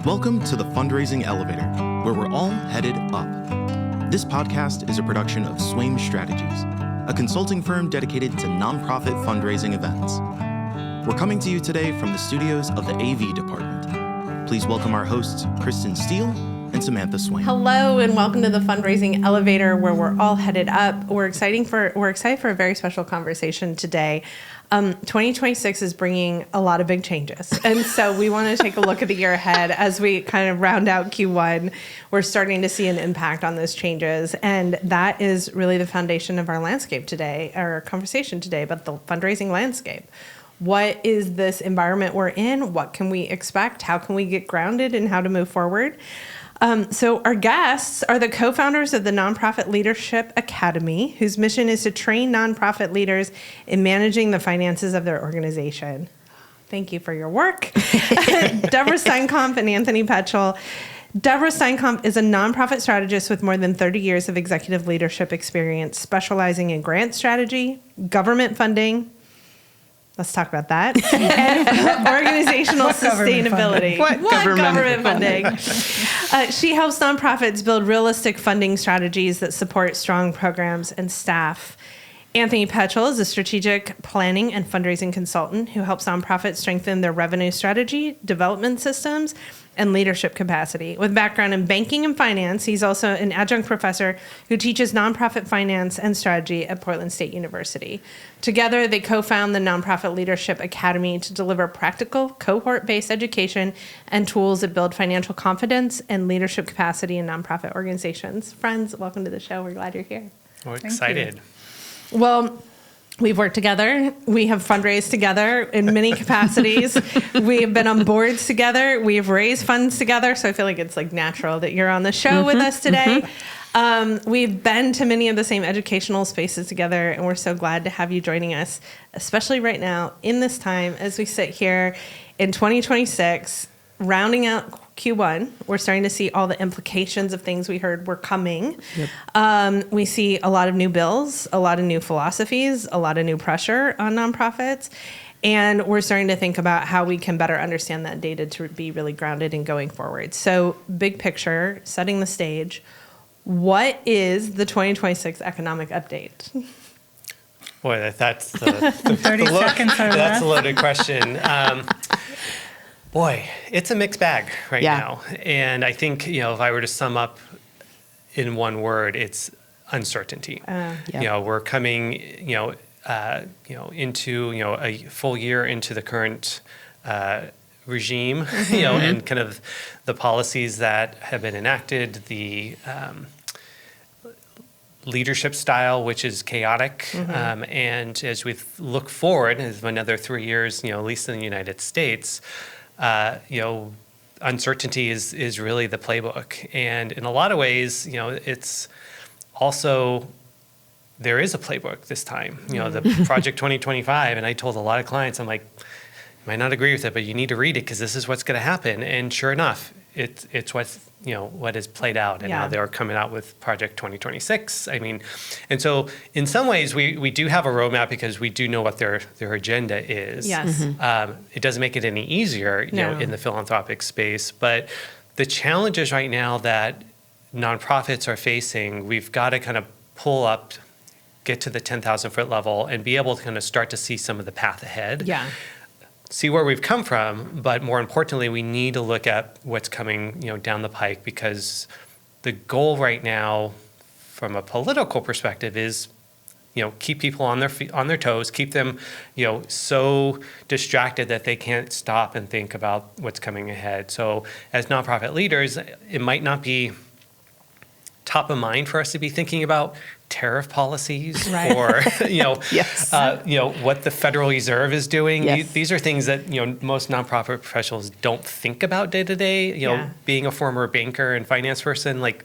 Welcome to the Fundraising Elevator, where we're all headed up. This podcast is a production of Swaim Strategies, a consulting firm dedicated to nonprofit fundraising events. We're coming to you today from the studios of the AV department. Please welcome our hosts, Kristen Steele and Samantha Swaim. Hello, and welcome to the Fundraising Elevator, where we're all headed up. We're excited for a very special conversation today. 2026 is bringing a lot of big changes. And so we want to take a look at the year ahead as we kind of round out Q1. We're starting to see an impact on those changes. And that is really the foundation of our landscape today, our conversation today about the fundraising landscape. What is this environment we're in? What can we expect? How can we get grounded and how to move forward? So our guests are the co-founders of the Nonprofit Leadership Academy, whose mission is to train nonprofit leaders in managing the finances of their organization. Thank you for your work. Deborah Steinkopf and Anthony Petchel. Deborah Steinkopf is a nonprofit strategist with more than 30 years of executive leadership experience, specializing in grant strategy, government funding. Let's talk about that. And organizational sustainability. What government funding? She helps nonprofits build realistic funding strategies that support strong programs and staff. Anthony Petchel is a strategic planning and fundraising consultant who helps nonprofits strengthen their revenue strategy, development systems, and leadership capacity. With background in banking and finance, he's also an adjunct professor who teaches nonprofit finance and strategy at Portland State University. Together, they co-found the Nonprofit Leadership Academy to deliver practical, cohort-based education and tools that build financial confidence and leadership capacity in nonprofit organizations. Friends, welcome to the show. We're glad you're here. We're excited. Well, we've worked together. We have fundraised together in many capacities. We have been on boards together. We have raised funds together. So I feel like it's like natural that you're on the show with us today. We've been to many of the same educational spaces together, and we're so glad to have you joining us, especially right now in this time as we sit here in 2026, rounding out Q1. We're starting to see all the implications of things we heard were coming. Yep. We see a lot of new bills, a lot of new philosophies, a lot of new pressure on nonprofits. And we're starting to think about how we can better understand that data to be really grounded in going forward. So big picture, setting the stage. What is the 2026 economic update? Boy, that's the 30 seconds are that's left. a loaded question. Boy, it's a mixed bag right now. And I think, if I were to sum up in one word, it's uncertainty. We're coming, into, a full year into the current regime, and kind of the policies that have been enacted, the leadership style, which is chaotic. And as we look forward, as another 3 years, at least in the United States, uncertainty is really the playbook. And in a lot of ways, it's also, there is a playbook this time, the Project 2025. And I told a lot of clients, I'm like, you might not agree with it, but you need to read it because this is what's going to happen. And sure enough, it's what's, what has played out. And now they're coming out with Project 2026. I mean, and so in some ways we do have a roadmap because we do know what their agenda is. Yes. It doesn't make it any easier, in the philanthropic space. But the challenges right now that nonprofits are facing, we've got to kind of pull up, get to the 10,000 foot level and be able to kind of start to see some of the path ahead. Yeah. See where we've come from, but more importantly, we need to look at what's coming, down the pike, because the goal right now, from a political perspective, is, keep people on their feet, on their toes, keep them, so distracted that they can't stop and think about what's coming ahead. So, as nonprofit leaders, it might not be top of mind for us to be thinking about tariff policies, right, or Yes. What the Federal Reserve is doing. Yes. These are things that most nonprofit professionals don't think about day to day. Being a former banker and finance person, like,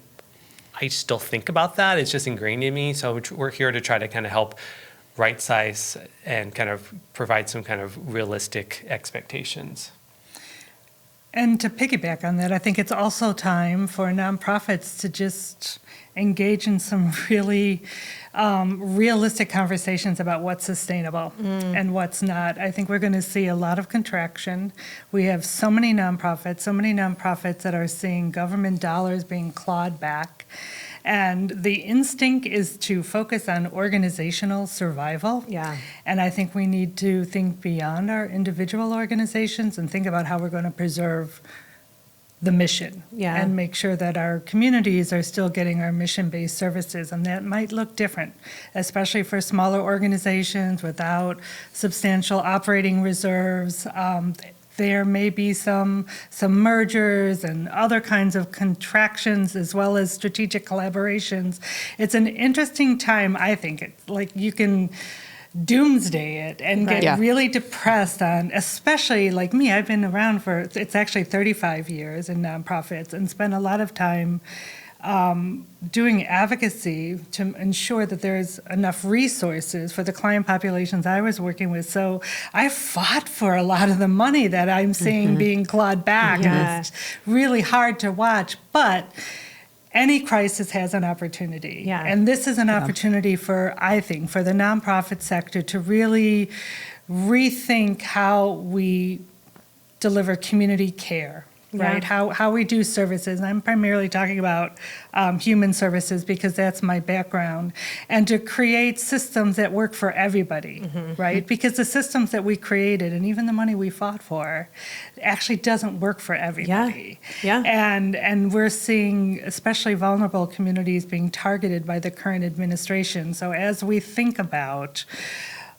I still think about that. It's just ingrained in me. So we're here to try to kind of help right size and kind of provide some kind of realistic expectations. And to piggyback on that, I think it's also time for nonprofits to just engage in some really realistic conversations about what's sustainable and what's not. I think we're going to see a lot of contraction. We have so many nonprofits that are seeing government dollars being clawed back. And the instinct is to focus on organizational survival. Yeah. And I think we need to think beyond our individual organizations and think about how we're going to preserve the mission. Yeah. And make sure that our communities are still getting our mission-based services. And that might look different, especially for smaller organizations without substantial operating reserves. There may be some mergers and other kinds of contractions as well as strategic collaborations. It's an interesting time, I think. It's like you can doomsday it and get really depressed on, especially like me, I've been around for, it's actually 35 years in nonprofits and spent a lot of time doing advocacy to ensure that there's enough resources for the client populations I was working with. So I fought for a lot of the money that I'm seeing being clawed back. And it's really hard to watch, but any crisis has an opportunity. Yeah. And this is an opportunity for, I think, for the nonprofit sector to really rethink how we deliver community care. Right, how we do services. I'm primarily talking about human services because that's my background, and to create systems that work for everybody, right? Because the systems that we created and even the money we fought for actually doesn't work for everybody. Yeah. And we're seeing especially vulnerable communities being targeted by the current administration. So as we think about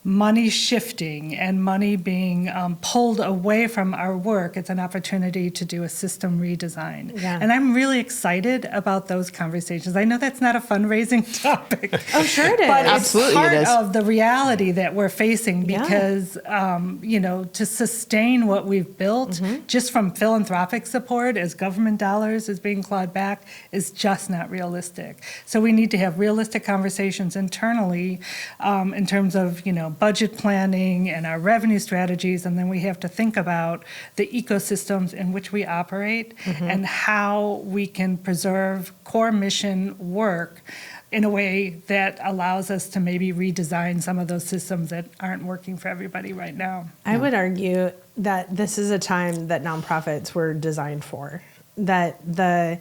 money shifting and money being pulled away from our work, it's an opportunity to do a system redesign. Yeah. And I'm really excited about those conversations. I know that's not a fundraising topic. Oh, sure it is. But Absolutely it's part it is. of the reality that we're facing because, to sustain what we've built just from philanthropic support as government dollars is being clawed back is just not realistic. So we need to have realistic conversations internally in terms of, budget planning and our revenue strategies, and then we have to think about the ecosystems in which we operate and how we can preserve core mission work in a way that allows us to maybe redesign some of those systems that aren't working for everybody right now. I would argue that this is a time that nonprofits were designed for, that the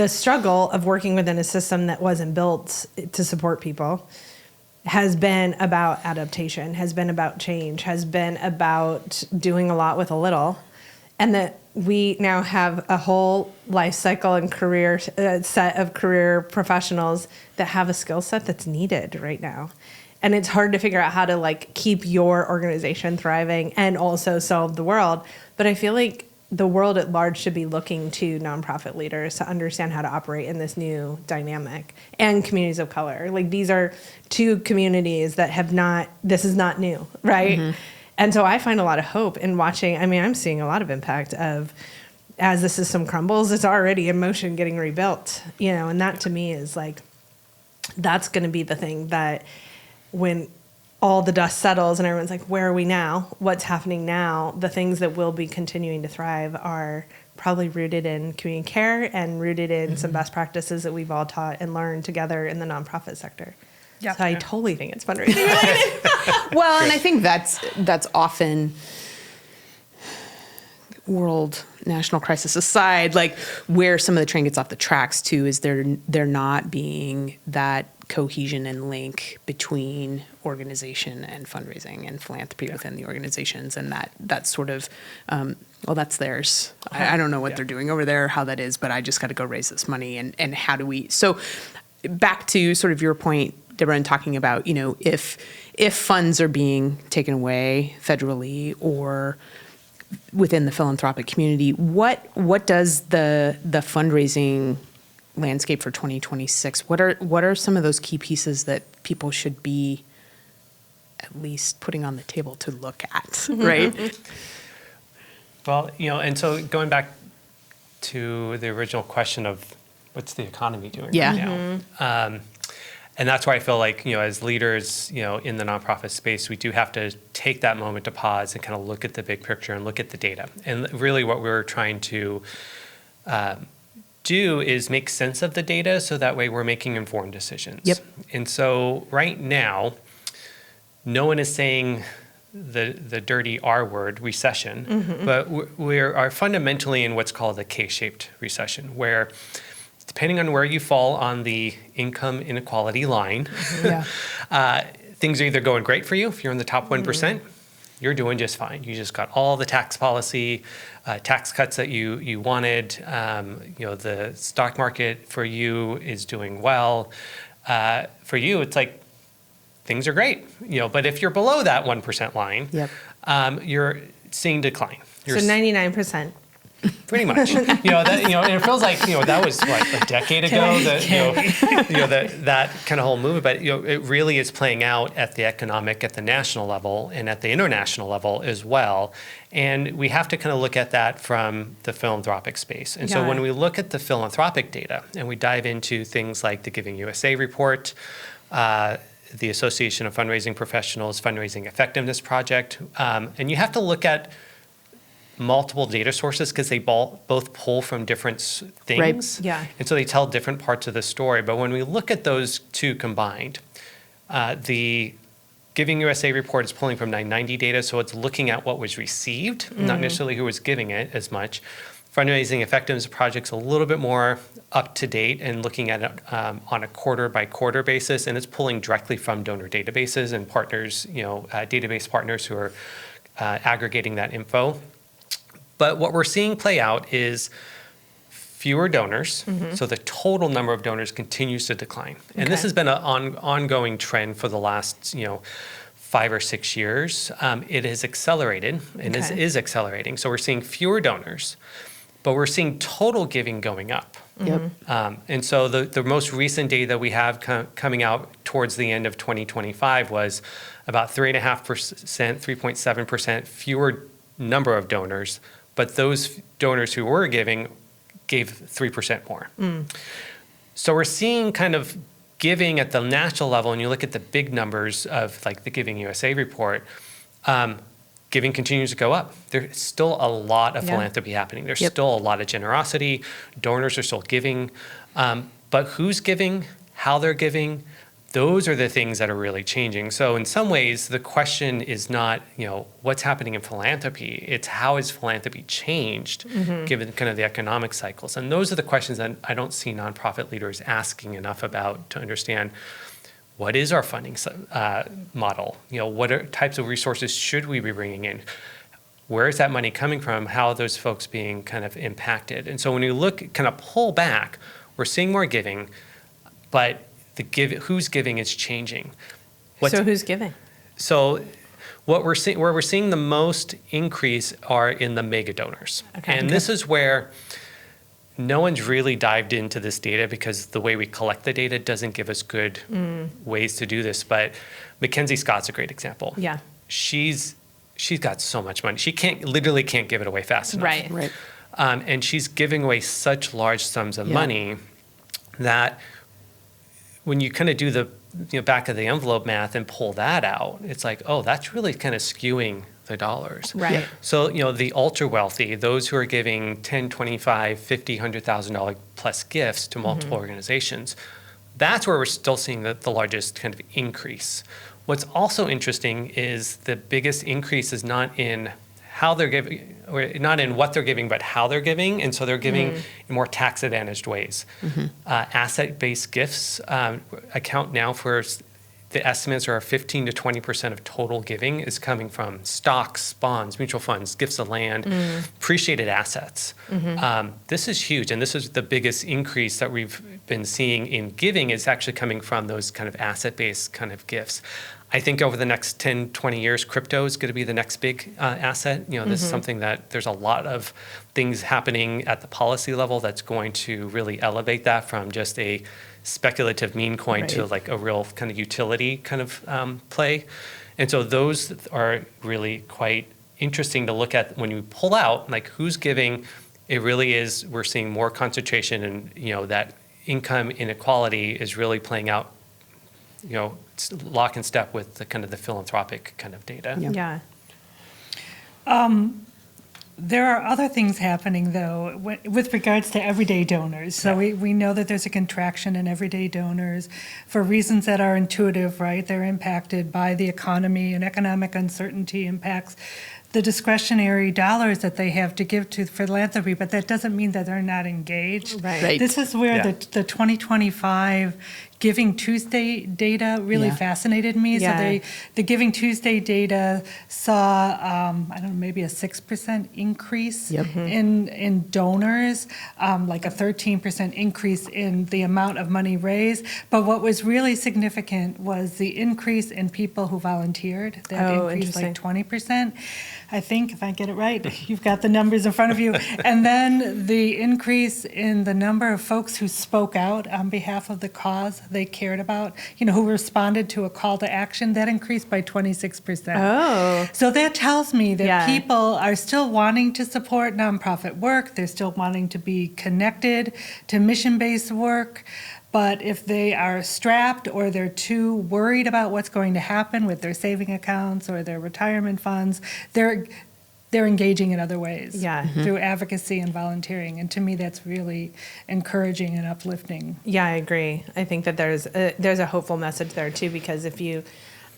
struggle of working within a system that wasn't built to support people has been about adaptation, has been about change, has been about doing a lot with a little, and that we now have a whole life cycle and career set of career professionals that have a skill set that's needed right now. And it's hard to figure out how to keep your organization thriving and also solve the world. But I feel like the world at large should be looking to nonprofit leaders to understand how to operate in this new dynamic, and communities of color. These are two communities that this is not new, right? And so I find a lot of hope in watching. I'm seeing a lot of impact of, as the system crumbles, it's already in motion getting rebuilt, and that to me is that's going to be the thing that when all the dust settles and everyone's like, where are we now? What's happening now? The things that will be continuing to thrive are probably rooted in community care and rooted in some best practices that we've all taught and learned together in the nonprofit sector. Yeah. So I totally think it's fundraising related. Well, and I think that's often, world national crisis aside, where some of the train gets off the tracks too is there not being that cohesion and link between organization and fundraising and philanthropy within the organizations, and that sort of that's theirs. I don't know what they're doing over there, how that is, but I just got to go raise this money, and how do we? So back to sort of your point, Deborah, and talking about if funds are being taken away federally or within the philanthropic community, what does the fundraising landscape for 2026? What are some of those key pieces that people should be at least putting on the table to look at, right? Well, and so going back to the original question of what's the economy doing right now? And that's why I feel like, as leaders, in the nonprofit space, we do have to take that moment to pause and kind of look at the big picture and look at the data. And really what we're trying to do is make sense of the data so that way we're making informed decisions. Yep. And so right now, no one is saying the dirty R word, recession, but we are fundamentally in what's called a K-shaped recession, where depending on where you fall on the income inequality line, things are either going great for you. If you're in the top 1%, you're doing just fine. You just got all the tax policy, tax cuts that you wanted. The stock market for you is doing well. For you, it's like things are great. But if you're below that 1% line, you're seeing decline. So 99%. Pretty much, and it feels like that was a decade ago. That kind of whole movement, but it really is playing out at the national level and at the international level as well. And we have to kind of look at that from the philanthropic space. And so when we look at the philanthropic data and we dive into things like the Giving USA report, the Association of Fundraising Professionals Fundraising Effectiveness Project, and you have to look at multiple data sources because they both pull from different things. Right. Yeah. And so they tell different parts of the story. But when we look at those two combined, the Giving USA report is pulling from 990 data, so it's looking at what was received, not necessarily who was giving it as much. Fundraising Effectiveness Project's a little bit more up to date and looking at it on a quarter by quarter basis, and it's pulling directly from donor databases and partners, database partners who are aggregating that info. But what we're seeing play out is fewer donors. So the total number of donors continues to decline. And this has been an ongoing trend for the last, 5 or 6 years. It has accelerated and is accelerating. So we're seeing fewer donors, but we're seeing total giving going up. And so the most recent data that we have coming out towards the end of 2025 was about 3.5%, 3.7% fewer number of donors, but those donors who were giving gave 3% more. So we're seeing kind of giving at the national level, and you look at the big numbers of like the Giving USA report, giving continues to go up. There's still a lot of philanthropy happening. There's still a lot of generosity. Donors are still giving. But who's giving, how they're giving, those are the things that are really changing. So in some ways, the question is not, what's happening in philanthropy. It's how has philanthropy changed given kind of the economic cycles. And those are the questions that I don't see nonprofit leaders asking enough about to understand what is our funding model? What types of resources should we be bringing in? Where is that money coming from? How are those folks being kind of impacted? And so when you look, kind of pull back, we're seeing more giving, but who's giving is changing. So who's giving? So where we're seeing the most increase are in the mega donors. And this is where no one's really dived into this data because the way we collect the data doesn't give us good ways to do this. But Mackenzie Scott's a great example. Yeah. She's got so much money. She literally can't give it away fast enough. Right. And she's giving away such large sums of money that when you kind of do the back of the envelope math and pull that out, it's like, oh, that's really kind of skewing the dollars. Right. So, the ultra wealthy, those who are giving $10, $25, $50, $100,000 plus gifts to multiple organizations, that's where we're still seeing the largest kind of increase. What's also interesting is the biggest increase is not in how they're giving, or not in what they're giving, but how they're giving. And so they're giving in more tax advantaged ways. Asset-based gifts account now for, the estimates are 15 to 20% of total giving is coming from stocks, bonds, mutual funds, gifts of land, appreciated assets. This is huge. And this is the biggest increase that we've been seeing in giving is actually coming from those kind of asset-based kind of gifts. I think over the next 10, 20 years, crypto is going to be the next big asset. This is something that there's a lot of things happening at the policy level that's going to really elevate that from just a speculative meme coin to like a real kind of utility kind of play. And so those are really quite interesting to look at when you pull out, like who's giving. It really is, we're seeing more concentration and, that income inequality is really playing out lock in step with the kind of the philanthropic kind of data. Yeah. There are other things happening, though, with regards to everyday donors. So we know that there's a contraction in everyday donors for reasons that are intuitive, right? They're impacted by the economy, and economic uncertainty impacts the discretionary dollars that they have to give to philanthropy, but that doesn't mean that they're not engaged. Right. This is where the 2025 Giving Tuesday data really fascinated me. Yeah. So the Giving Tuesday data saw, I don't know, maybe a 6% increase in donors, like a 13% increase in the amount of money raised. But what was really significant was the increase in people who volunteered. That increased like 20%. I think, if I get it right, you've got the numbers in front of you. And then the increase in the number of folks who spoke out on behalf of the cause they cared about, who responded to a call to action, that increased by 26%. Oh. So that tells me that people are still wanting to support nonprofit work. They're still wanting to be connected to mission-based work. But if they are strapped or they're too worried about what's going to happen with their saving accounts or their retirement funds, they're engaging in other ways through advocacy and volunteering. And to me, that's really encouraging and uplifting. Yeah, I agree. I think that there's a hopeful message there too, because if you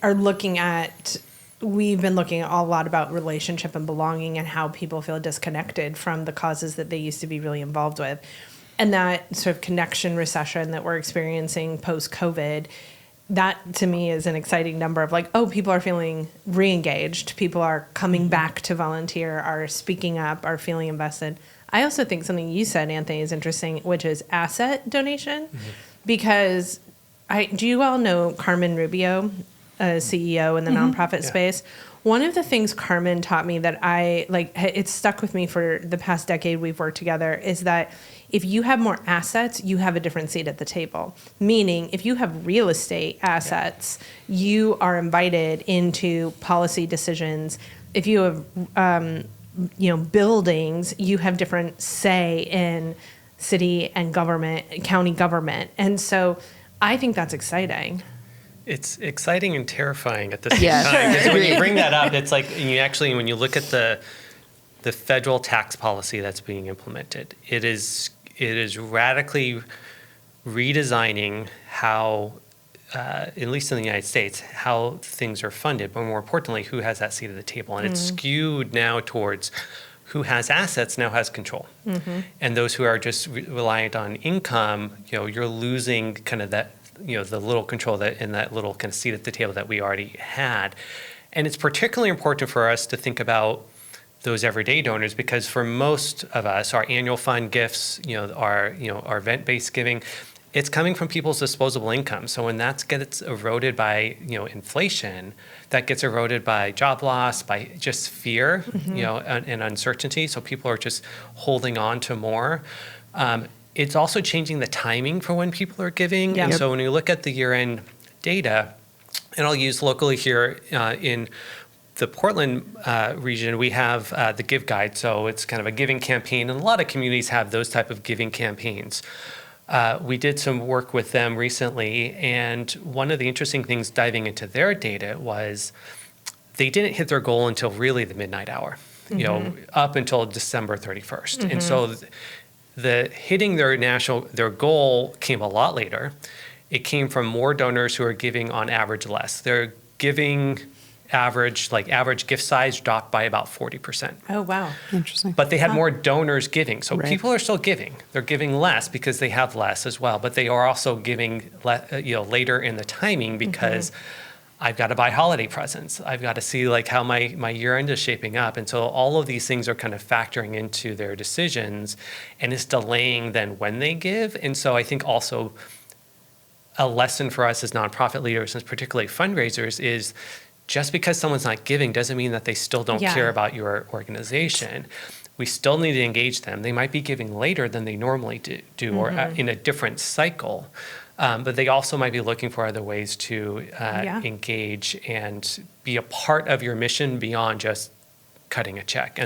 are looking at, we've been looking a lot about relationship and belonging and how people feel disconnected from the causes that they used to be really involved with. And that sort of connection recession that we're experiencing post-COVID, that to me is an exciting number of like, oh, people are feeling re-engaged. People are coming back to volunteer, are speaking up, are feeling invested. I also think something you said, Anthony, is interesting, which is asset donation. Because do you all know Carmen Rubio, a CEO in the nonprofit space? One of the things Carmen taught me that it's stuck with me for the past decade we've worked together, is that if you have more assets, you have a different seat at the table. Meaning, if you have real estate assets, you are invited into policy decisions. If you have, buildings, you have different say in city and government, county government. And so I think that's exciting. It's exciting and terrifying at the same time. Because when you bring that up, it's like, and when you look at the federal tax policy that's being implemented, it is radically redesigning how, at least in the United States, how things are funded, but more importantly, who has that seat at the table. And it's skewed now towards who has assets now has control. And those who are just reliant on income, you're losing kind of that, the little control that in that little kind of seat at the table that we already had. And it's particularly important for us to think about those everyday donors, because for most of us, our annual fund gifts, our event-based giving, it's coming from people's disposable income. So when that gets eroded by, inflation, that gets eroded by job loss, by just fear, and uncertainty. So people are just holding on to more. It's also changing the timing for when people are giving. And so when you look at the year-end data, and I'll use locally here in the Portland region, we have the Give Guide. So it's kind of a giving campaign, and a lot of communities have those type of giving campaigns. We did some work with them recently, and one of the interesting things diving into their data was they didn't hit their goal until really the midnight hour, up until December 31st. And so the hitting their goal came a lot later. It came from more donors who are giving on average less. Their giving average gift size dropped by about 40%. Oh, wow. Interesting. But they had more donors giving. So people are still giving. They're giving less because they have less as well. But they are also giving later in the timing because I've got to buy holiday presents. I've got to see how my year end is shaping up. And so all of these things are kind of factoring into their decisions, and it's delaying then when they give. And so I think also a lesson for us as nonprofit leaders, and particularly fundraisers, is just because someone's not giving doesn't mean that they still don't care about your organization. We still need to engage them. They might be giving later than they normally do or in a different cycle. But they also might be looking for other ways to engage and be a part of your mission beyond just cutting a check.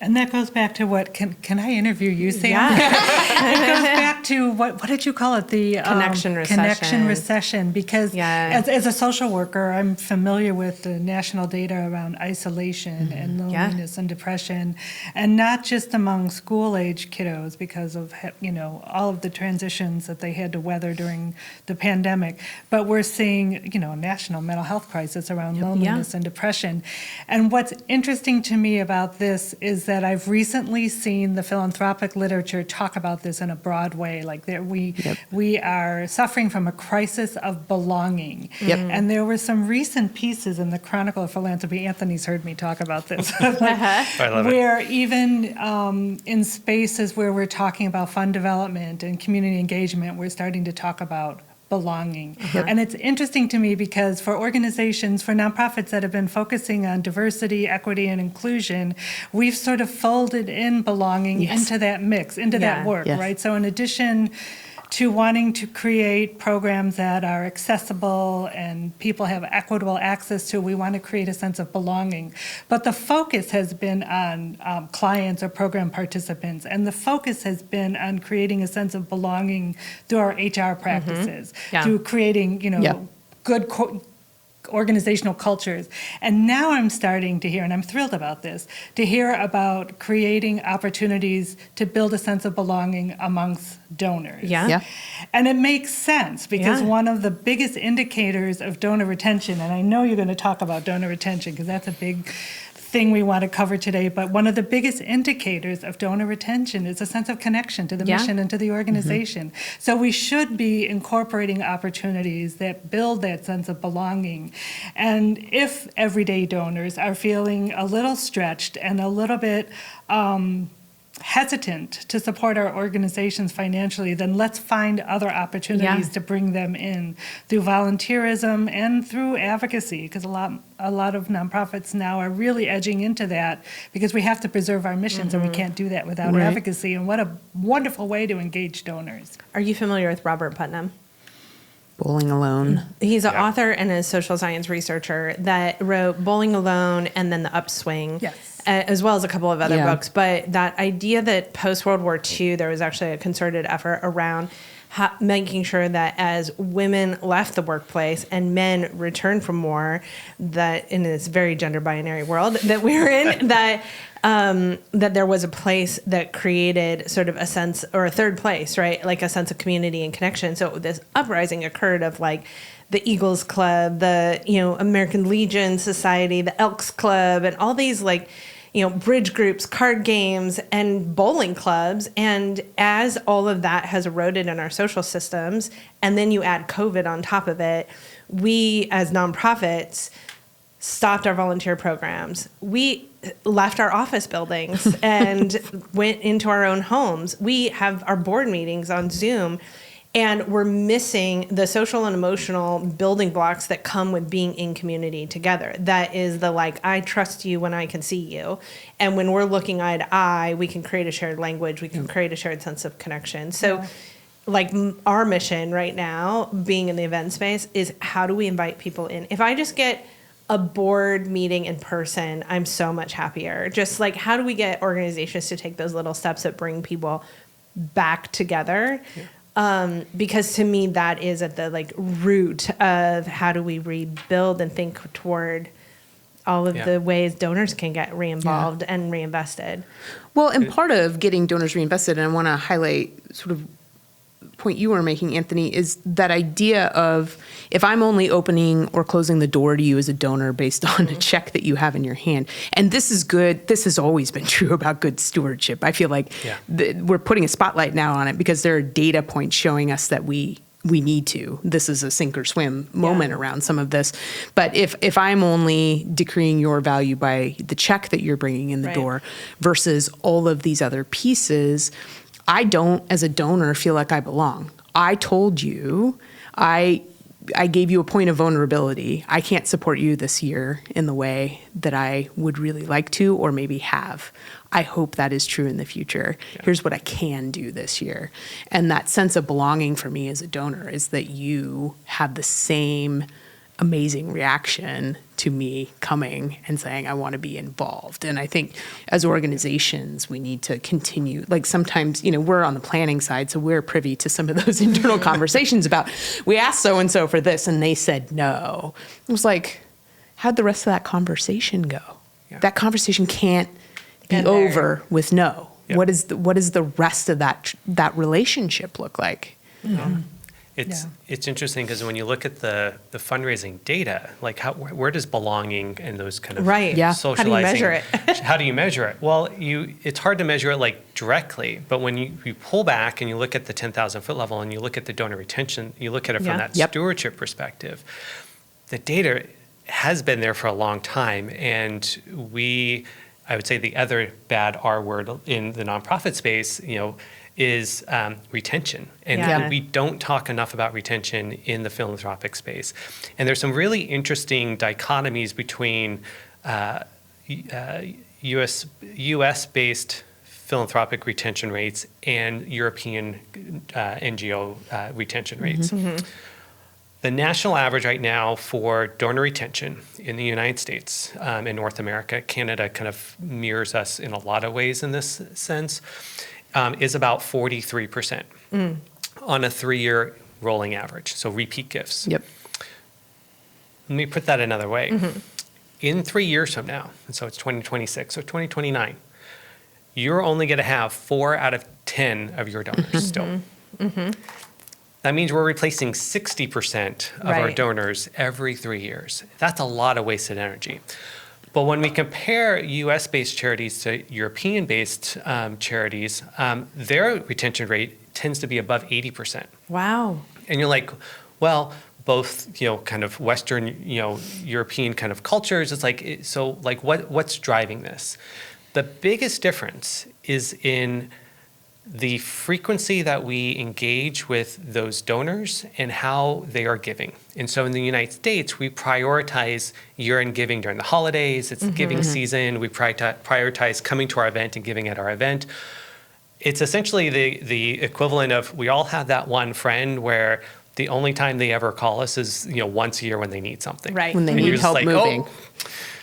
And that goes back to what, can I interview you, Sam? Yeah. It goes back to, what did you call it? The Connection recession. Connection recession. Because Yeah. as a social worker, I'm familiar with the national data around isolation and loneliness and depression, and not just among school-age kiddos because of, all of the transitions that they had to weather during the pandemic, but we're seeing, a national mental health crisis around loneliness and depression. And what's interesting to me about this is that I've recently seen the philanthropic literature talk about this in a broad way. Like we are suffering from a crisis of belonging. Yep. And there were some recent pieces in the Chronicle of Philanthropy. Anthony's heard me talk about this. I love it. Where even in spaces where we're talking about fund development and community engagement, we're starting to talk about belonging. And it's interesting to me because for organizations, for nonprofits that have been focusing on diversity, equity, and inclusion, we've sort of folded in belonging into that mix, into that work, right? So in addition to wanting to create programs that are accessible and people have equitable access to, we want to create a sense of belonging. But the focus has been on clients or program participants, and the focus has been on creating a sense of belonging through our HR practices, through creating, good organizational cultures. And now I'm starting to hear, and I'm thrilled about this, to hear about creating opportunities to build a sense of belonging amongst donors. And it makes sense because one of the biggest indicators of donor retention, and I know you're going to talk about donor retention because that's a big thing we want to cover today, but one of the biggest indicators of donor retention is a sense of connection to the mission and to the organization. So we should be incorporating opportunities that build that sense of belonging. And if everyday donors are feeling a little stretched and a little bit hesitant to support our organizations financially, then let's find other opportunities to bring them in through volunteerism and through advocacy, because a lot of nonprofits now are really edging into that because we have to preserve our missions and we can't do that without advocacy. And what a wonderful way to engage donors. Are you familiar with Robert Putnam? Bowling Alone. He's an author and a social science researcher that wrote Bowling Alone and then The Upswing. As well as a couple of other books. But that idea that post-World War II, there was actually a concerted effort around making sure that as women left the workplace and men returned from war, that in this very gender binary world that we're in, that there was a place that created sort of a sense, or a third place, right? Like a sense of community and connection. So this uprising occurred of like the Eagles Club, the, American Legion Society, the Elks Club, and all these like, bridge groups, card games, and bowling clubs. And as all of that has eroded in our social systems, and then you add COVID on top of it, we as nonprofits stopped our volunteer programs. We left our office buildings and went into our own homes. We have our board meetings on Zoom. And we're missing the social and emotional building blocks that come with being in community together. That is the I trust you when I can see you. And when we're looking eye to eye, we can create a shared language. We can create a shared sense of connection. So our mission right now, being in the event space, is how do we invite people in? If I just get a board meeting in person, I'm so much happier. Just how do we get organizations to take those little steps that bring people back together? Because to me, that is at the root of how do we rebuild and think toward all of the ways donors can get re-involved and reinvested. Well, and part of getting donors reinvested, and I want to highlight sort of point you were making, Anthony, is that idea of if I'm only opening or closing the door to you as a donor based on a check that you have in your hand. And this is good. This has always been true about good stewardship. I feel like we're putting a spotlight now on it because there are data points showing us that we need to. This is a sink or swim moment around some of this. But if I'm only decreeing your value by the check that you're bringing in the door versus all of these other pieces, I don't, as a donor, feel like I belong. I told you, I gave you a point of vulnerability. I can't support you this year in the way that I would really like to or maybe have. I hope that is true in the future. Here's what I can do this year. And that sense of belonging for me as a donor is that you have the same amazing reaction to me coming and saying, I want to be involved. And I think as organizations, we need to continue, like sometimes, we're on the planning side, so we're privy to some of those internal conversations about, we asked so-and-so for this and they said no. It was like, how'd the rest of that conversation go? Yeah. That conversation can't be End there. over with no. Yep. What does the rest of that relationship look like? It's interesting because when you look at the fundraising data, like where does belonging and those kind of Right. Yeah. socializing, How do you measure it? how do you measure it? Well, it's hard to measure it like directly, but when you pull back and you look at the 10,000 foot level and you look at the donor retention, you look at it from Yeah. that Yep. stewardship perspective, the data has been there for a long time, and I would say the other bad R word in the nonprofit space, is retention. And Yeah. we don't talk enough about retention in the philanthropic space. And there's some really interesting dichotomies between US-based philanthropic retention rates and European NGO retention rates. The national average right now for donor retention in the United States and North America, Canada kind of mirrors us in a lot of ways in this sense, is about 43% on a 3-year rolling average, so repeat gifts. Yep. Let me put that another way. In 3 years from now, and so it's 2026 or 2029, you're only going to have 4 out of 10 of your donors still. That means we're replacing 60% of our Right. donors every 3 years. That's a lot of wasted energy. But when we compare US-based charities to European-based charities, their retention rate tends to be above 80%. Wow. And you're like, well, both, kind of Western, European kind of cultures, it's like, so like what's driving this? The biggest difference is in the frequency that we engage with those donors and how they are giving. And so in the United States, we prioritize year-end giving during the holidays. It's giving season. We prioritize coming to our event and giving at our event. It's essentially the equivalent of, we all have that one friend where the only time they ever call us is, once a year when they need something. Right. When they And need you're just help like, moving. oh,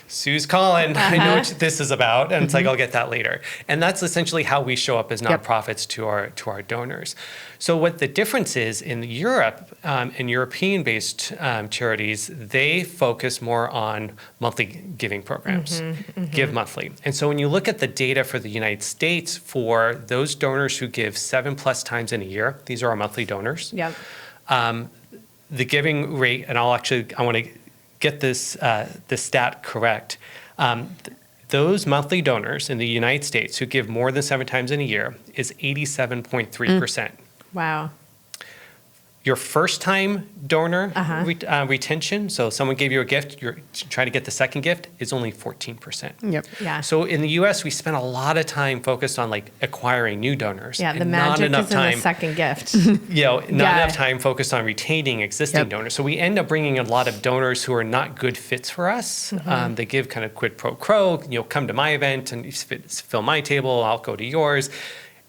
Sue's calling. I know what this is about. And it's like, I'll get that later. And that's essentially how we show up as Yep. nonprofits to our donors. So what the difference is in Europe and European-based charities, they focus more on monthly giving programs, give monthly. And so when you look at the data for the United States for those donors who give 7+ times in a year, these are our monthly donors. Yep. The giving rate, and I want to get this stat correct. Those monthly donors in the United States who give more than 7 times in a year is 87.3%. Wow. Your first-time donor retention, so someone gave you a gift, you're trying to get the second gift, is only 14%. Yep. Yeah. So in the U.S., we spend a lot of time focused on like acquiring new donors. Yeah, the and not magic enough is in time, the second gift. not Yeah. enough time focused on retaining existing Yep. donors. So we end up bringing a lot of donors who are not good fits for us. They give kind of quid pro quo, come to my event and fill my table, I'll go to yours.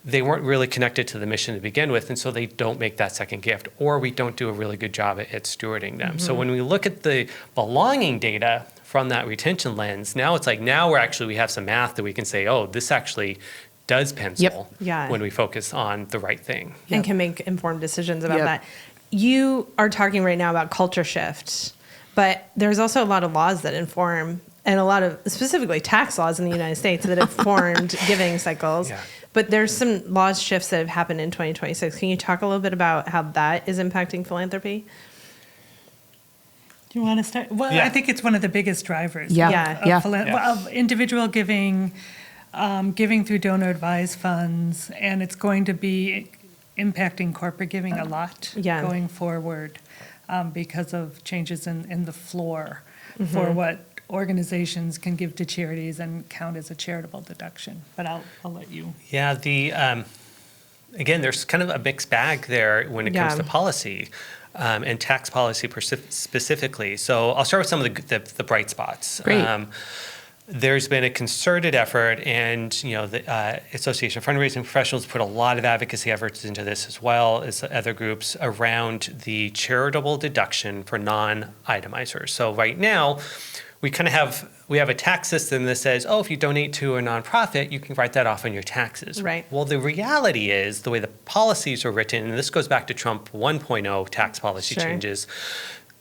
They weren't really connected to the mission to begin with, and so they don't make that second gift, or we don't do a really good job at stewarding them. So when we look at the belonging data from that retention lens, now it's like, we have some math that we can say, oh, this actually does pencil Yep. Yeah. when we focus on the right thing. And can make informed decisions about Yep. that. You are talking right now about culture shift, but there's also a lot of laws that inform, and a lot of specifically tax laws in the United States that have formed giving cycles. Yeah. But there's some laws shifts that have happened in 2026. Can you talk a little bit about how that is impacting philanthropy? Do you want to start? Well, Yeah. I think it's one of the biggest drivers. Yeah. Yeah. Of, Yeah. of individual giving, giving through donor advised funds, and it's going to be impacting corporate giving a lot Yeah. going forward because of changes in the floor for what organizations can give to charities and count as a charitable deduction. But I'll let you. Yeah, again, there's kind of a mixed bag there when it comes Yeah. to policy and tax policy specifically. So I'll start with some of the bright spots. Great. there's been a concerted effort, and the Association of Fundraising Professionals put a lot of advocacy efforts into this, as well as other groups, around the charitable deduction for non-itemizers. So right now, we have a tax system that says, if you donate to a nonprofit, you can write that off on your taxes. Right. Well, the reality is, the way the policies are written, and this goes back to Trump 1.0 tax policy changes,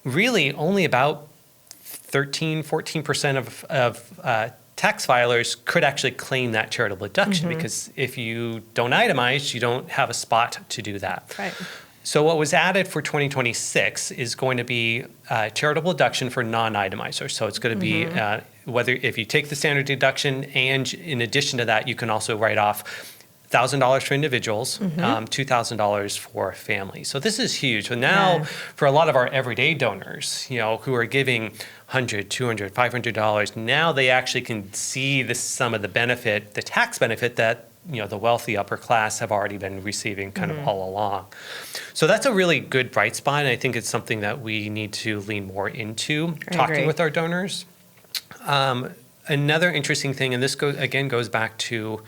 really only about 14% of tax filers could actually claim that charitable deduction, because if you don't itemize, you don't have a spot to do that. Right. So what was added for 2026 is going to be charitable deduction for non-itemizers. So it's going to be whether if you take the standard deduction, and in addition to that, you can also write off $1,000 for individuals, $2,000 for families. So this is huge. So now, for a lot of our everyday donors, who are giving $100, $200, $500, now they actually can see some of the benefit, the tax benefit that the wealthy upper class have already been receiving kind of all along. So that's a really good bright spot, and I think it's something that we need to lean more into, talking with our donors. Another interesting thing, and this goes back to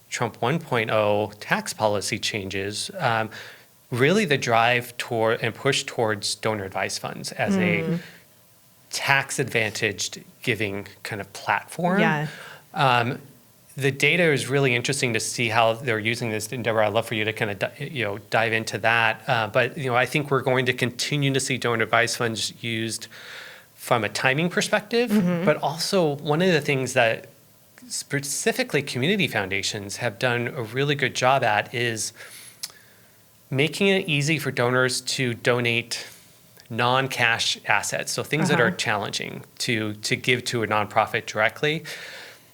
Trump 1.0 tax policy changes, really the drive toward and push towards donor advised funds as a tax-advantaged giving kind of platform. Yeah. The data is really interesting to see how they're using this. And Deborah, I'd love for you to kind of dive into that. But I think we're going to continue to see donor advised funds used from a timing perspective, but also one of the things that specifically community foundations have done a really good job at is making it easy for donors to donate non-cash assets, so things that are challenging to give to a nonprofit directly.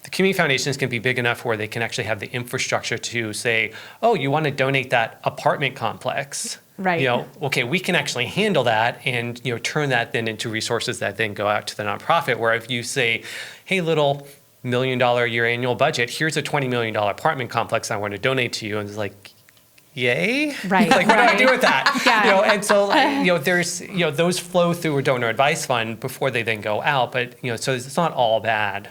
The community foundations can be big enough where they can actually have the infrastructure to say, you want to donate that apartment complex. Right. Okay, we can actually handle that and turn that then into resources that then go out to the nonprofit. Where if you say, hey, little $1 million a year annual budget, here's a $20 million apartment complex I want to donate to you, and it's like, yay? Right. Like, what do I do with that? Yeah. And so there's those flow through a donor advice fund before they then go out, but so it's not all bad.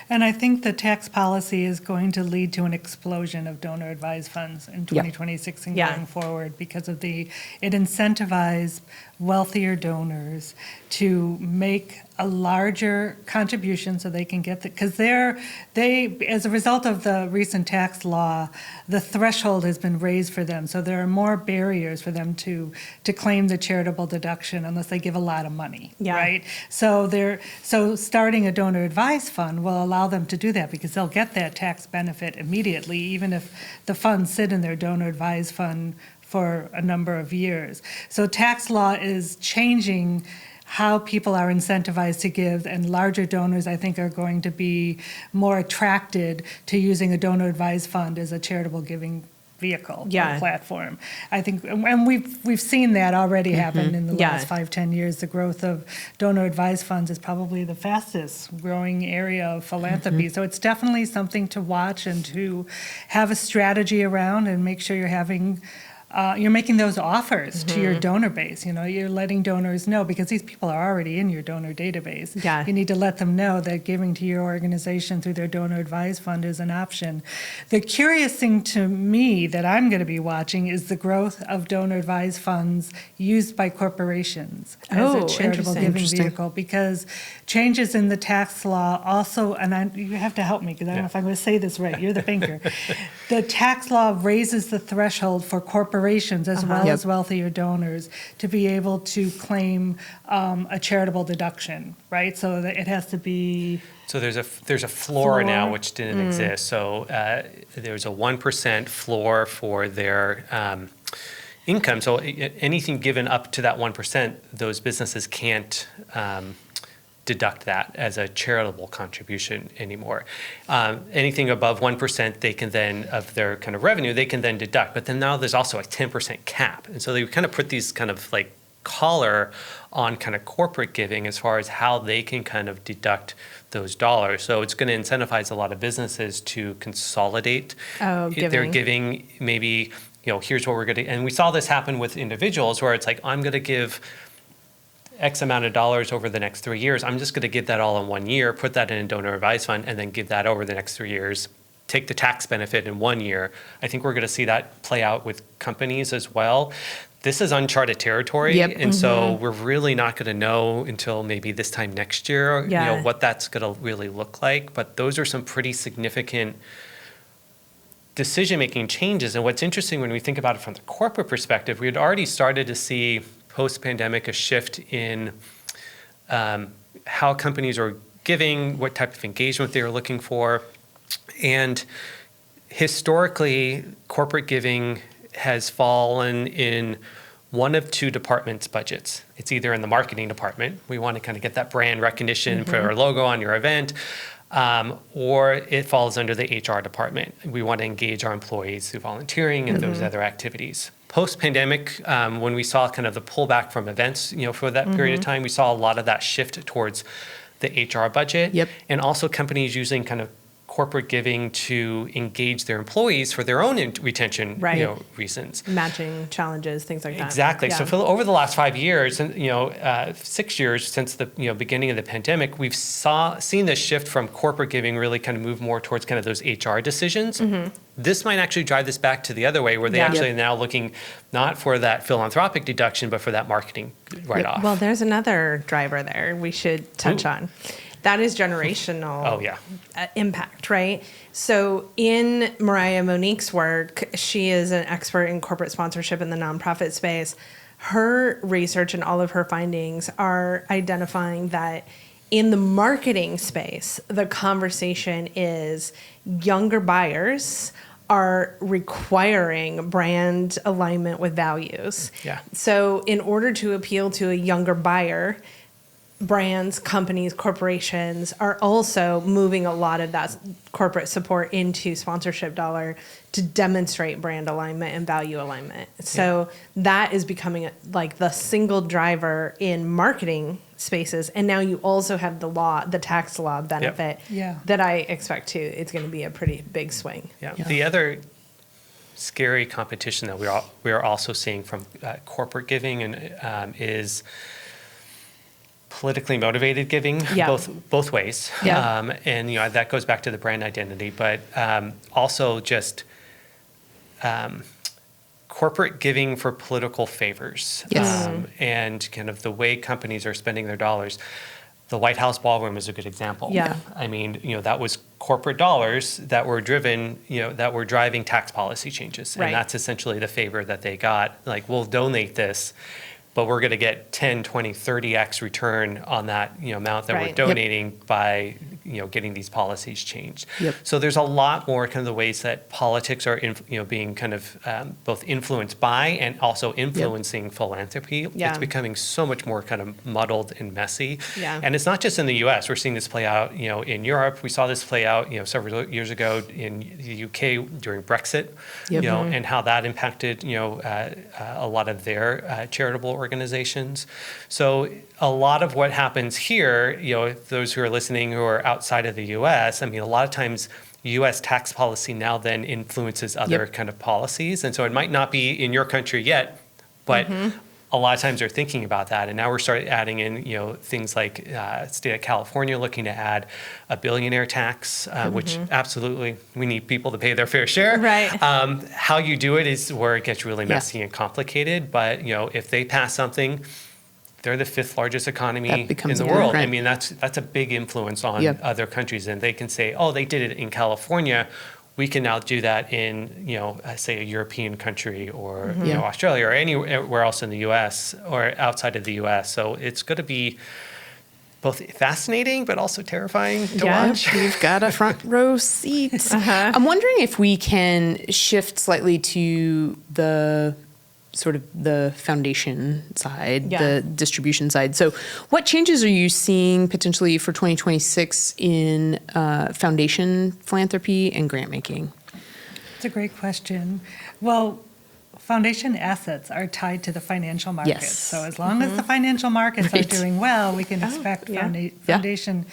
And I think the tax policy is going to lead to an explosion of donor advised funds in 2026 and going forward, because of it incentivizes wealthier donors to make a larger contribution so they can get because they as a result of the recent tax law, the threshold has been raised for them, so there are more barriers for them to claim the charitable deduction unless they give a lot of money, right? So starting a donor advised fund will allow them to do that, because they'll get that tax benefit immediately, even if the funds sit in their donor advised fund for a number of years. So tax law is changing how people are incentivized to give, and larger donors, I think, are going to be more attracted to using a donor advised fund as a charitable giving vehicle or platform. I think, and we've seen that already happen in the last 5-10 years. The growth of donor advised funds is probably the fastest growing area of philanthropy. So it's definitely something to watch and to have a strategy around, and make sure you're making those offers to your donor base. You're letting donors know, because these people are already in your donor database. You need to let them know that giving to your organization through their donor advised fund is an option. The curious thing to me that I'm going to be watching is the growth of donor advised funds used by corporations as a charitable giving vehicle, because changes in the tax law also, and you have to help me, because I don't know if I'm going to say this right. You're the banker. The tax law raises the threshold for corporations as well as wealthier donors to be able to claim a charitable deduction, right? So that it has to be. So there's a floor now, which didn't exist. So there's a 1% floor for their income. So anything given up to that 1%, those businesses can't deduct that as a charitable contribution anymore. Anything above 1%, they can then, of their kind of revenue, they can then deduct. But then now there's also a 10% cap. And so they kind of put these kind of like collar on kind of corporate giving as far as how they can kind of deduct those dollars. So it's going to incentivize a lot of businesses to consolidate their giving. Maybe, here's what we're going to, and we saw this happen with individuals where it's like, I'm going to give X amount of dollars over the next 3 years. I'm just going to give that all in 1 year, put that in a donor advised fund, and then give that over the next 3 years. Take the tax benefit in 1 year. I think we're going to see that play out with companies as well. This is uncharted territory, and so we're really not going to know until maybe this time next year, what that's going to really look like. But those are some pretty significant decision-making changes. And what's interesting when we think about it from the corporate perspective, we had already started to see post-pandemic a shift in how companies are giving, what type of engagement they are looking for. And historically, corporate giving has fallen in one of two departments' budgets. It's either in the marketing department, we want to kind of get that brand recognition, put our logo on your event, or it falls under the HR department. We want to engage our employees through volunteering and those other activities. Post-pandemic, when we saw kind of the pullback from events, for that period of time, we saw a lot of that shift towards the HR budget, and also companies using kind of corporate giving to engage their employees for their own retention reasons. Matching challenges, things like that. Exactly. So for over the last 5 years, and 6 years since the beginning of the pandemic, we've seen this shift from corporate giving really kind of move more towards kind of those HR decisions. This might actually drive this back to the other way, where they actually are now looking not for that philanthropic deduction, but for that marketing write-off. Well, there's another driver there we should touch on. That is generational impact, right? So in Mariah Monique's work, she is an expert in corporate sponsorship in the nonprofit space. Her research and all of her findings are identifying that in the marketing space, the conversation is younger buyers are requiring brand alignment with values. So in order to appeal to a younger buyer, brands, companies, corporations are also moving a lot of that corporate support into sponsorship dollar to demonstrate brand alignment and value alignment. So that is becoming like the single driver in marketing spaces. And now you also have the tax law benefit that I expect it's going to be a pretty big swing. The other scary competition that we are also seeing from corporate giving and is politically motivated giving, both ways. And that goes back to the brand identity, but also just corporate giving for political favors. And kind of the way companies are spending their dollars. The White House ballroom is a good example. I mean, that was corporate dollars that were driven, that were driving tax policy changes. And that's essentially the favor that they got. Like, we'll donate this, but we're going to get 10, 20, 30x return on that amount that we're donating by getting these policies changed. So there's a lot more kind of the ways that politics are being kind of both influenced by and also influencing philanthropy. It's becoming so much more kind of muddled and messy. And it's not just in the U.S. We're seeing this play out in Europe. We saw this play out several years ago in the U.K. during Brexit. And how that impacted a lot of their charitable organizations. So a lot of what happens here, those who are listening who are outside of the U.S., I mean, a lot of times U.S. tax policy now then influences other kind of policies. And so it might not be in your country yet, but a lot of times they're thinking about that. And now we're starting adding in, things like state of California looking to add a billionaire tax, which absolutely we need people to pay their fair share. How you do it is where it gets really messy and complicated. But, if they pass something, they're the 5th largest economy in the world. I mean, that's a big influence on other countries. And they can say, oh, they did it in California. We can now do that in, say, a European country or Australia or anywhere else in the U.S. or outside of the U.S. So it's going to be both fascinating but also terrifying to watch. You've got a front row seat. I'm wondering if we can shift slightly to the sort of the foundation side, the distribution side. So what changes are you seeing potentially for 2026 in foundation philanthropy and grant making? It's a great question. Well, foundation assets are tied to the financial markets. So as long as the financial markets are doing well, we can expect foundation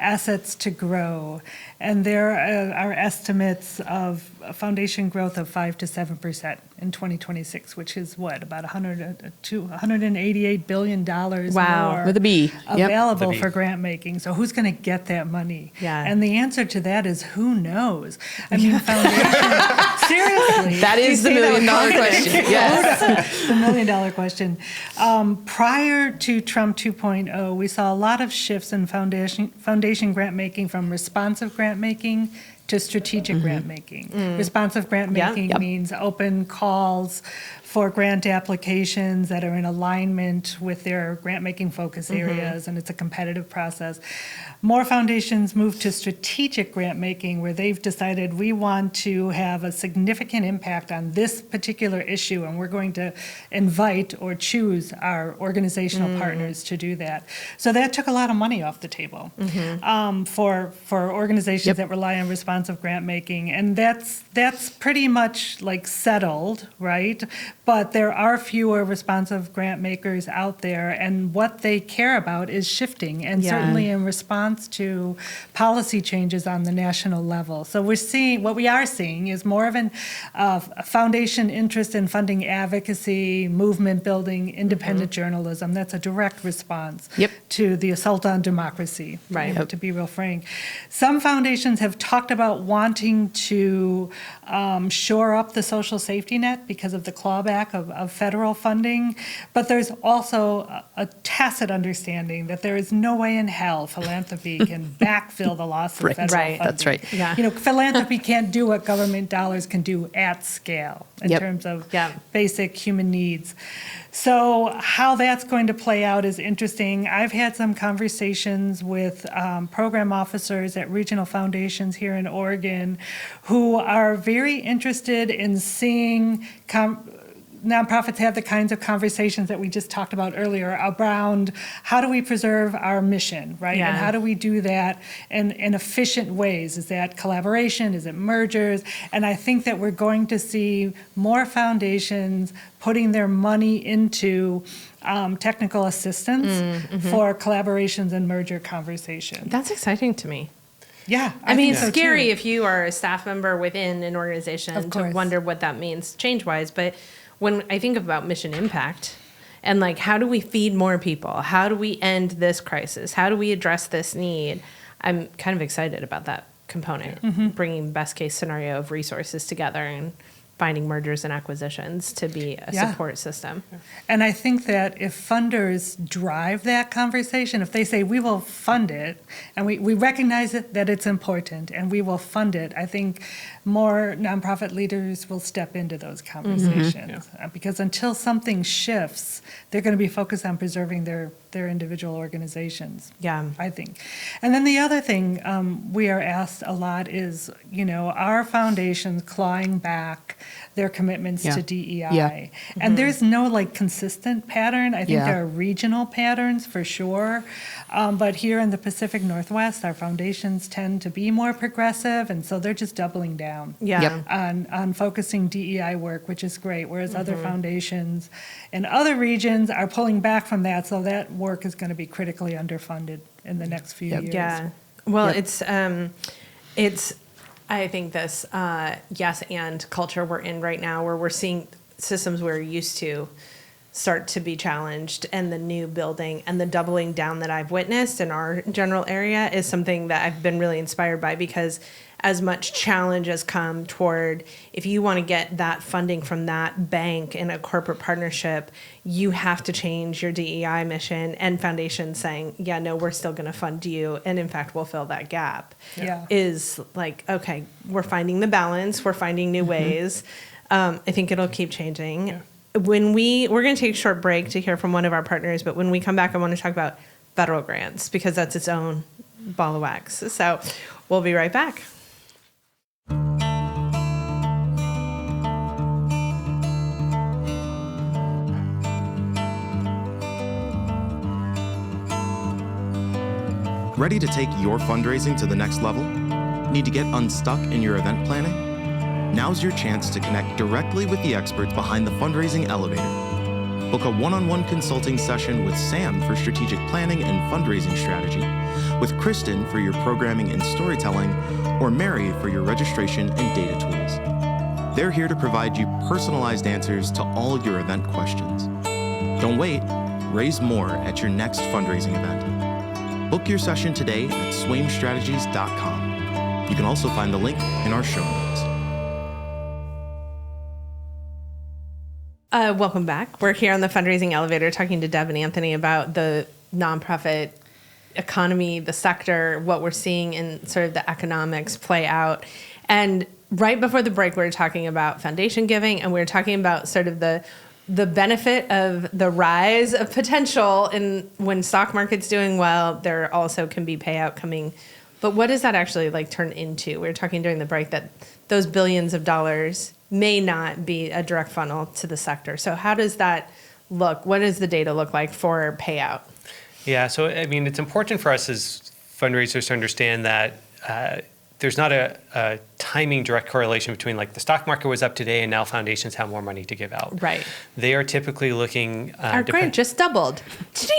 assets to grow. And there are estimates of foundation growth of 5 to 7% in 2026, which is what, about $188 billion Wow, more with a B. Yep. available With a B. for grant making. So who's going to get that money? Yeah. And the answer to that is who knows? I mean, foundation, seriously. That is the $1 million question. Yes. The $1 million question. Prior to Trump 2.0, we saw a lot of shifts in foundation grant making from responsive grant making to strategic grant making. Responsive grant Yeah. making Yep. means open calls for grant applications that are in alignment with their grant-making focus areas, and it's a competitive process. More foundations move to strategic grant-making, where they've decided we want to have a significant impact on this particular issue, and we're going to invite or choose our organizational partners to do that. So that took a lot of money off the table for organizations that rely on responsive grant-making, and that's pretty much like settled, right? But there are fewer responsive grant makers out there, and what they care about is shifting, and Yeah. certainly in response to policy changes on the national level. So what we are seeing is more of a foundation interest in funding advocacy, movement building, independent journalism. That's a direct response to the assault on democracy, Right. to be real frank. Some foundations have talked about wanting to shore up the social safety net because of the clawback of federal funding, but there's also a tacit understanding that there is no way in hell philanthropy can backfill the loss of federal Right. funding. That's right. Yeah. You know, philanthropy can't do what government dollars can do at scale in terms of basic human needs. So how that's going to play out is interesting. I've had some conversations with program officers at regional foundations here in Oregon who are very interested in seeing nonprofits have the kinds of conversations that we just talked about earlier around how do we preserve our mission, right? Yeah. And how do we do that in efficient ways? Is that collaboration? Is it mergers? And I think that we're going to see more foundations putting their money into technical assistance for collaborations and merger conversations. That's exciting to me. Yeah. I mean, think it's so, scary too. if you are a staff member within an organization Of to course. wonder what that means change-wise. But when I think about mission impact and like, how do we feed more people? How do we end this crisis? How do we address this need? I'm kind of excited about that component, bringing best case scenario of resources together and finding mergers and acquisitions to be a support system. And I think that if funders drive that conversation, if they say, we will fund it, and we recognize that it's important, and we will fund it, I think more nonprofit leaders will step into those conversations. Because until something shifts, they're going to be focused on preserving their individual organizations. Yeah. I think. And then the other thing we are asked a lot is, are foundations clawing back their commitments to DEI? Yeah. And there's no consistent pattern. I think Yeah. there are regional patterns for sure. But here in the Pacific Northwest, our foundations tend to be more progressive, and so they're just doubling down Yeah. on focusing DEI work, which is great, whereas other foundations in other regions are pulling back from that, so that work is going to be critically underfunded in the next few years. Yeah. Well, Yep. it's, I think this yes and culture we're in right now, where we're seeing systems we're used to start to be challenged, and the new building and the doubling down that I've witnessed in our general area is something that I've been really inspired by, because as much challenge has come toward, if you want to get that funding from that bank in a corporate partnership, you have to change your DEI mission, and foundations saying, yeah, no, we're still going to fund you. And in fact, we'll fill that gap. Yeah. Is like, okay, we're finding the balance. We're finding new ways. I think it'll keep changing. Yeah. When we're going to take a short break to hear from one of our partners, but when we come back, I want to talk about federal grants, because that's its own ball of wax. So we'll be right back. Ready to take your fundraising to the next level? Need to get unstuck in your event planning? Now's your chance to connect directly with the experts behind the Fundraising Elevator. Book a one-on-one consulting session with Sam for strategic planning and fundraising strategy, with Kristen for your programming and storytelling, or Mary for your registration and data tools. They're here to provide you personalized answers to all your event questions. Don't wait. Raise more at your next fundraising event. Book your session today at swaimstrategies.com. You can also find the link in our show notes. Welcome back. We're here on the Fundraising Elevator talking to Deb and Anthony about the nonprofit economy, the sector, what we're seeing in sort of the economics play out. And right before the break, we were talking about foundation giving, and we were talking about sort of the benefit of the rise of potential. And when stock market's doing well, there also can be payout coming. But what does that actually like turn into? We were talking during the break that those billions of dollars may not be a direct funnel to the sector. So how does that look? What does the data look like for payout? Yeah, so I mean, it's important for us as fundraisers to understand that there's not a timing direct correlation between like the stock market was up today and now foundations have more money to give out. Right. They are typically looking. Our grant just doubled.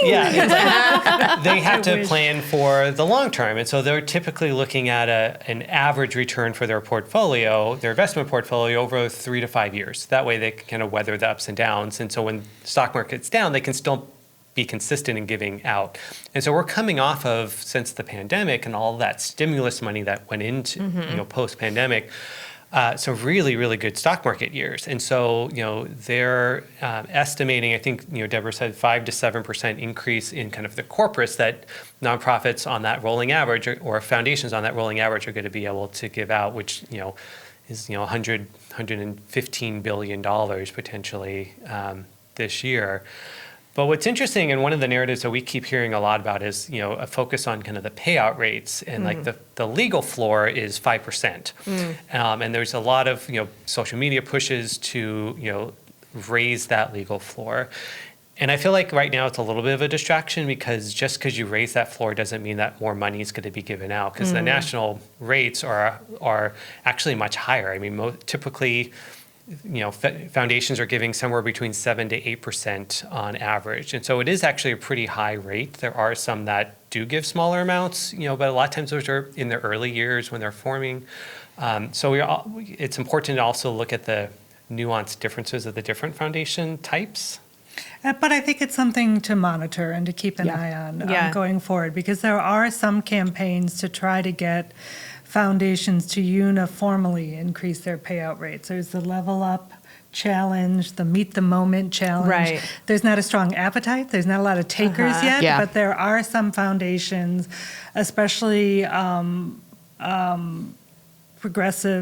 Yeah, exactly. They have to plan for the long term. And so they're typically looking at an average return for their portfolio, their investment portfolio over 3 to 5 years. That way they can kind of weather the ups and downs. And so when the stock market's down, they can still be consistent in giving out. And so we're coming off of, since the pandemic and all that stimulus money that went into, post-pandemic, so really, really good stock market years. And so, they're estimating, I think, Deborah said 5 to 7% increase in kind of the corpus that nonprofits on that rolling average or foundations on that rolling average are going to be able to give out, which, is, $115 billion potentially this year. But what's interesting, and one of the narratives that we keep hearing a lot about is, a focus on kind of the payout rates, and like the legal floor is 5%. And there's a lot of, social media pushes to, raise that legal floor. And I feel like right now it's a little bit of a distraction because just because you raise that floor doesn't mean that more money is going to be given out, because the national rates are actually much higher. I mean, typically, foundations are giving somewhere between 7 to 8% on average. And so it is actually a pretty high rate. There are some that do give smaller amounts, but a lot of times those are in the early years when they're forming. So it's important to also look at the nuanced differences of the different foundation types. But I think it's something to monitor and to keep an eye on going forward, because there are some campaigns to try to get foundations to uniformly increase their payout rates. There's the Level Up Challenge, the Meet the Moment Challenge. Right. There's not a strong appetite. There's not a lot of takers yet, but there are some foundations, especially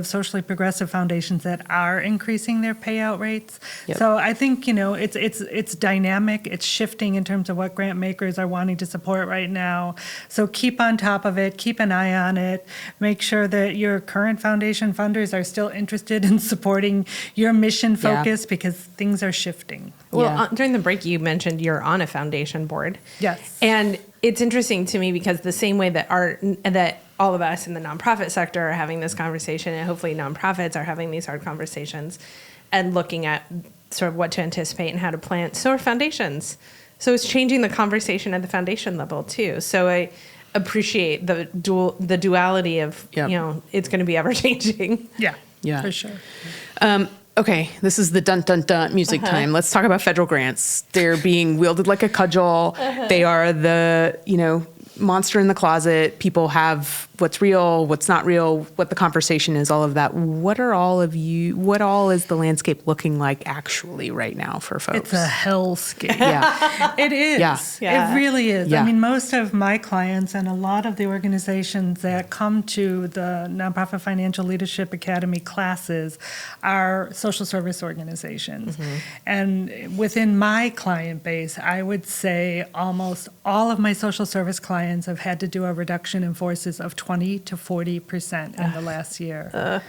socially progressive foundations that are increasing their payout rates. So I think, it's dynamic. It's shifting in terms of what grant makers are wanting to support right now. So keep on top of it, keep an eye on it, make sure that your current foundation funders are still interested in supporting your mission focus, because things are shifting. Well, during the break, you mentioned you're on a foundation board. Yes. And it's interesting to me because the same way that all of us in the nonprofit sector are having this conversation, and hopefully nonprofits are having these hard conversations and looking at sort of what to anticipate and how to plan, so are foundations. So it's changing the conversation at the foundation level too. So I appreciate the duality of, it's going to be ever changing. Yeah, for sure. Okay, this is the dun dun dun music time. Let's talk about federal grants. They're being wielded like a cudgel. They are the, monster in the closet. People have what's real, what's not real, what the conversation is, all of that. What all is the landscape looking like actually right now for folks? It's a hellscape. It is. It really is. I mean, most of my clients and a lot of the organizations that come to the Nonprofit Financial Leadership Academy classes are social service organizations. And within my client base, I would say almost all of my social service clients have had to do a reduction in forces of 20 to 40% in the last year.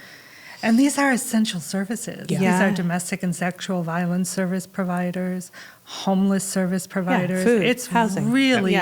And these are essential services. These are domestic and sexual violence service providers, homeless service providers. Food, it's housing. really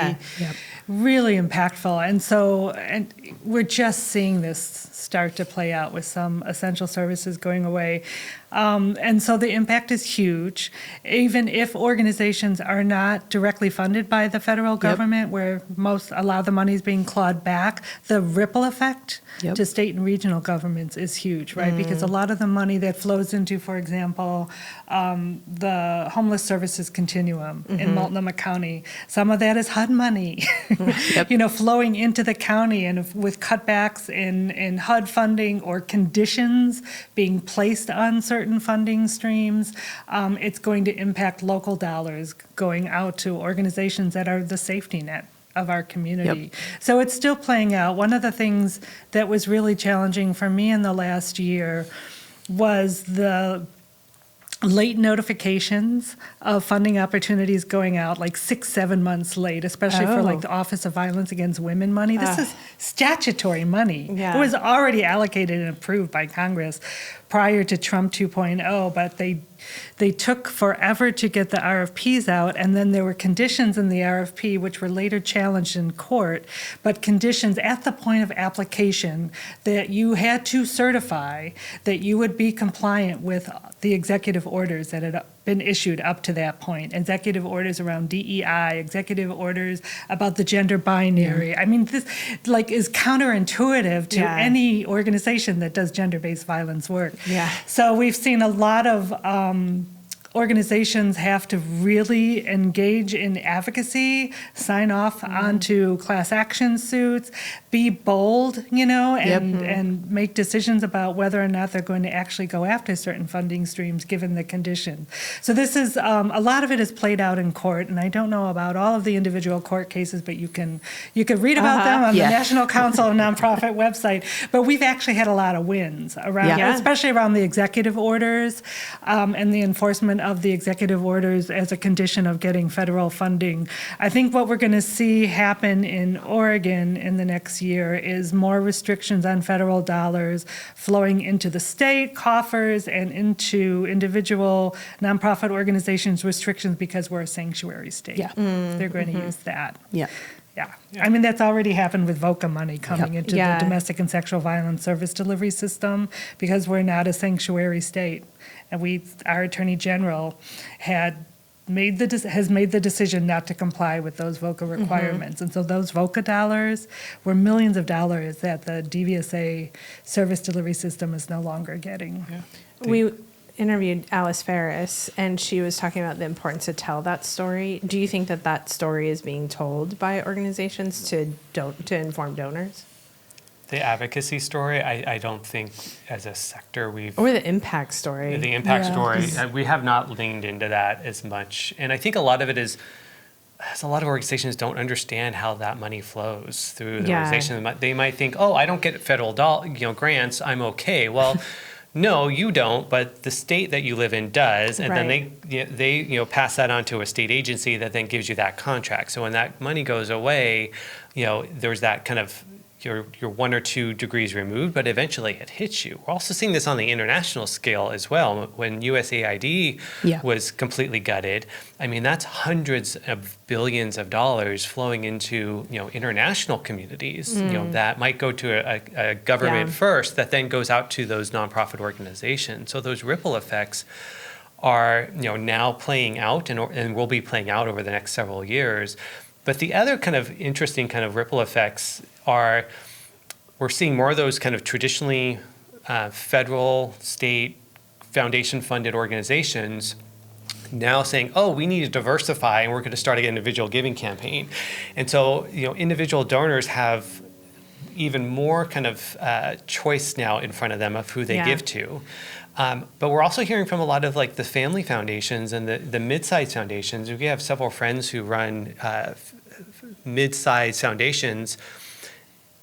really impactful. And we're just seeing this start to play out with some essential services going away. And so the impact is huge. Even if organizations are not directly funded by the federal government, where a lot of the money is being clawed back, the ripple effect to state and regional governments is huge, right? Because a lot of the money that flows into, for example, the homeless services continuum in Multnomah County, some of that is HUD money, flowing into the county, and with cutbacks in HUD funding or conditions being placed on certain funding streams, it's going to impact local dollars going out to organizations that are the safety net of our community. So it's still playing out. One of the things that was really challenging for me in the last year was the late notifications of funding opportunities going out, like 6-7 months late, especially for like the Office of Violence Against Women money. This is statutory money. It was already allocated and approved by Congress prior to Trump 2.0, but they took forever to get the RFPs out, and then there were conditions in the RFP which were later challenged in court, but conditions at the point of application that you had to certify that you would be compliant with the executive orders that had been issued up to that point. Executive orders around DEI, executive orders about the gender binary. I mean, this is counterintuitive to any organization that does gender-based violence work. So we've seen a lot of organizations have to really engage in advocacy, sign off onto class action suits, be bold, and make decisions about whether or not they're going to actually go after certain funding streams given the condition. So this is, a lot of it is played out in court, and I don't know about all of the individual court cases, but you can read about them on the National Council of Nonprofit website. But we've actually had a lot of wins around, especially around the executive orders and the enforcement of the executive orders as a condition of getting federal funding. I think what we're going to see happen in Oregon in the next year is more restrictions on federal dollars flowing into the state coffers and into individual nonprofit organizations' restrictions because we're a sanctuary state. They're going to use that. I mean, that's already happened with VOCA money coming into the domestic and sexual violence service delivery system because we're not a sanctuary state. And our Attorney General has made the decision not to comply with those VOCA requirements. And so those VOCA dollars were millions of dollars that the DVSA service delivery system is no longer getting. We interviewed Alice Ferris, and she was talking about the importance to tell that story. Do you think that story is being told by organizations to inform donors? The advocacy story, I don't think as a sector we've... Or the impact story. The impact story, we have not leaned into that as much. And I think a lot of it is, a lot of organizations don't understand how that money flows through the organization. They might think, I don't get federal grants, I'm okay. Well, no, you don't, but the state that you live in does, and then they pass that on to a state agency that then gives you that contract. So when that money goes away, there's that kind of... You're 1 or 2 degrees removed, but eventually it hits you. We're also seeing this on the international scale as well. When USAID was completely gutted, I mean, that's hundreds of billions of dollars flowing into international communities that might go to a government first that then goes out to those nonprofit organizations. So those ripple effects are now playing out and will be playing out over the next several years. But the other kind of interesting kind of ripple effects are we're seeing more of those kind of traditionally federal, state, foundation-funded organizations now saying, we need to diversify and we're going to start an individual giving campaign. And so, individual donors have even more kind of choice now in front of them of who they give to. But we're also hearing from a lot of the family foundations and the mid-sized foundations. We have several friends who run mid-sized foundations.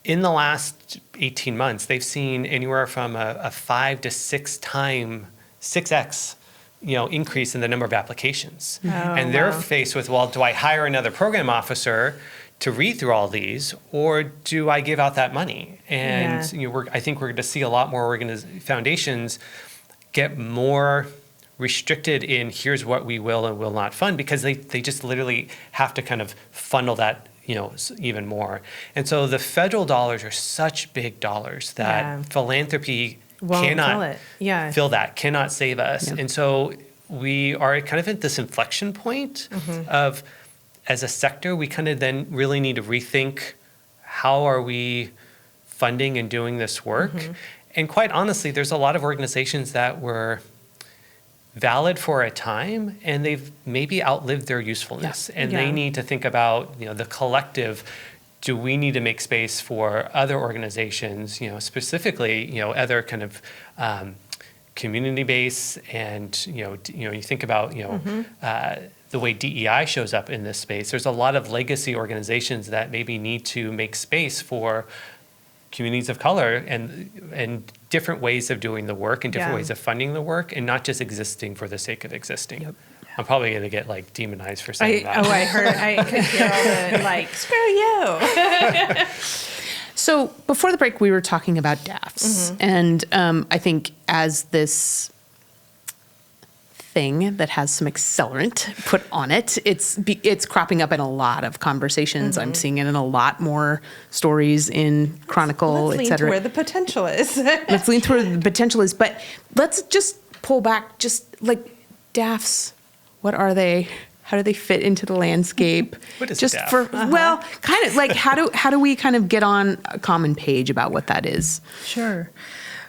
In the last 18 months, they've seen anywhere from a 5 to 6x increase in the number of applications. And they're faced with, do I hire another program officer to read through all these, or do I give out that money? And I think we're going to see a lot more foundations get more restricted in here's what we will and will not fund, because they just literally have to kind of funnel that even more. And so the federal dollars are such big dollars that philanthropy cannot fill that, cannot save us. And so we are kind of at this inflection point of, as a sector, we kind of then really need to rethink how are we funding and doing this work. And quite honestly, there's a lot of organizations that were valid for a time and they've maybe outlived their usefulness. And they need to think about, the collective. Do we need to make space for other organizations, specifically, other kind of community base, and you think about the way DEI shows up in this space. There's a lot of legacy organizations that maybe need to make space for communities of color and different ways of doing the work and different ways of funding the work, and not just existing for the sake of existing. I'm probably going to get demonized for saying that. Oh, I could hear all the screw you. So before the break, we were talking about DAFs. And I think as this thing that has some accelerant put on it, it's cropping up in a lot of conversations. I'm seeing it in a lot more stories in Chronicle, Let's et cetera. lean to where the potential is. Let's lean to where the potential is. But let's just pull back, just DAFs. What are they? How do they fit into the landscape? What is just DAF? Well, kind of how do we kind of get on a common page about what that is? Sure.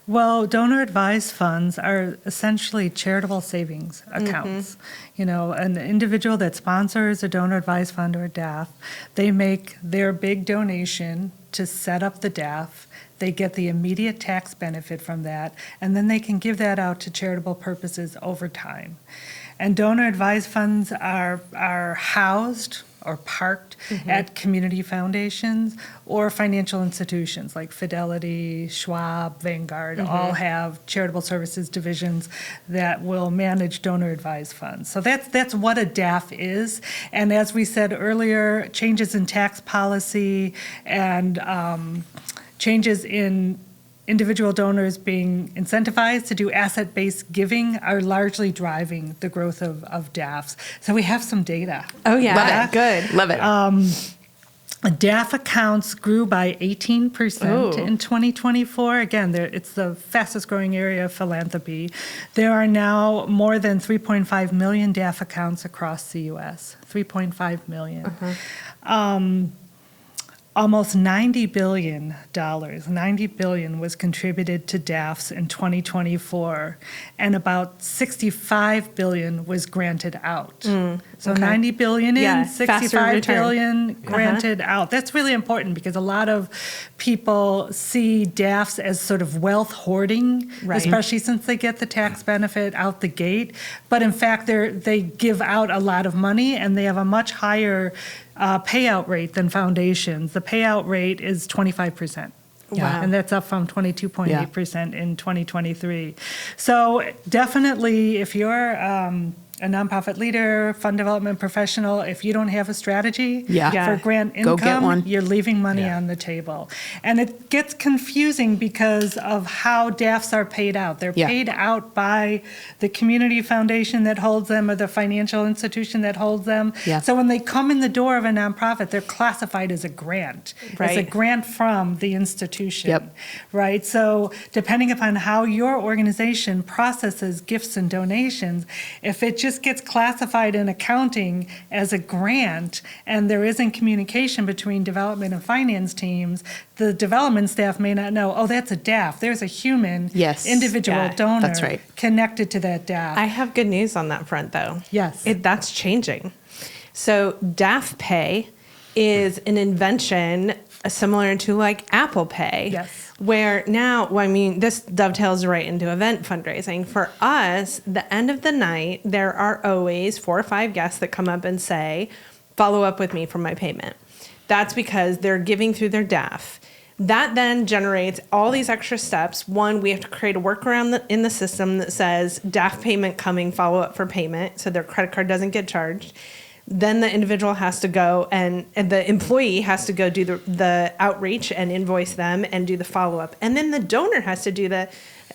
Well, donor advised funds are essentially charitable savings accounts. An individual that sponsors a donor advised fund or a DAF, they make their big donation to set up the DAF. They get the immediate tax benefit from that, and then they can give that out to charitable purposes over time. And donor advised funds are housed or parked at community foundations or financial institutions like Fidelity, Schwab, Vanguard, all have charitable services divisions that will manage donor advised funds. So that's what a DAF is. And as we said earlier, changes in tax policy and changes in individual donors being incentivized to do asset-based giving are largely driving the growth of DAFs. So we have some data. Oh, yeah. Love it. Good. Love it. DAF accounts grew by 18% in 2024. Again, it's the fastest growing area of philanthropy. There are now more than 3.5 million DAF accounts across the U.S. 3.5 million. Almost $90 billion was contributed to DAFs in 2024, and about $65 billion was granted out. So $90 billion in, $65 billion granted out. That's really important because a lot of people see DAFs as sort of wealth hoarding, especially since they get the tax benefit out the gate. But in fact, they give out a lot of money, and they have a much higher payout rate than foundations. The payout rate is 25%. Wow. And that's up from 22.8% in 2023. So definitely, if you're a nonprofit leader, fund development professional, if you don't have a strategy for grant income, get one. you're leaving money on the table. And it gets confusing because of how DAFs are paid out. They're paid out by the community foundation that holds them or the financial institution that holds them. So when they come in the door of a nonprofit, they're classified as a grant. It's a grant from the institution. Right? So depending upon how your organization processes gifts and donations, if it just gets classified in accounting as a grant and there isn't communication between development and finance teams, the development staff may not know, that's a DAF. There's a human individual donor connected to that DAF. I have good news on that front, though. Yes. That's changing. So DAF Pay is an invention similar to Apple Pay. Where now, this dovetails right into event fundraising. For us, the end of the night, there are always 4 or 5 guests that come up and say, follow up with me for my payment. That's because they're giving through their DAF. That then generates all these extra steps. One, we have to create a workaround in the system that says DAF payment coming, follow up for payment, so their credit card doesn't get charged. Then the individual has to go and the employee has to go do the outreach and invoice them and do the follow-up. And then the donor has to do the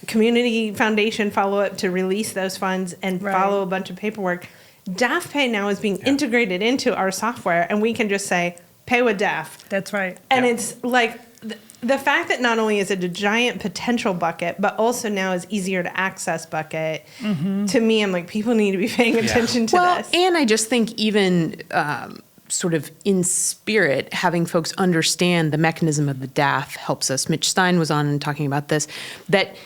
community foundation follow-up to release those funds and follow a bunch of paperwork. DAF Pay now is being integrated into our software, and we can just say, pay with DAF. That's right. And Yep. it's like the fact that not only is it a giant potential bucket, but also now is easier to access bucket. To me, I'm like, people need to be paying attention to Well, this. and I just think even sort of in spirit, having folks understand the mechanism of the DAF helps us. Mitch Stein was on and talking about this, that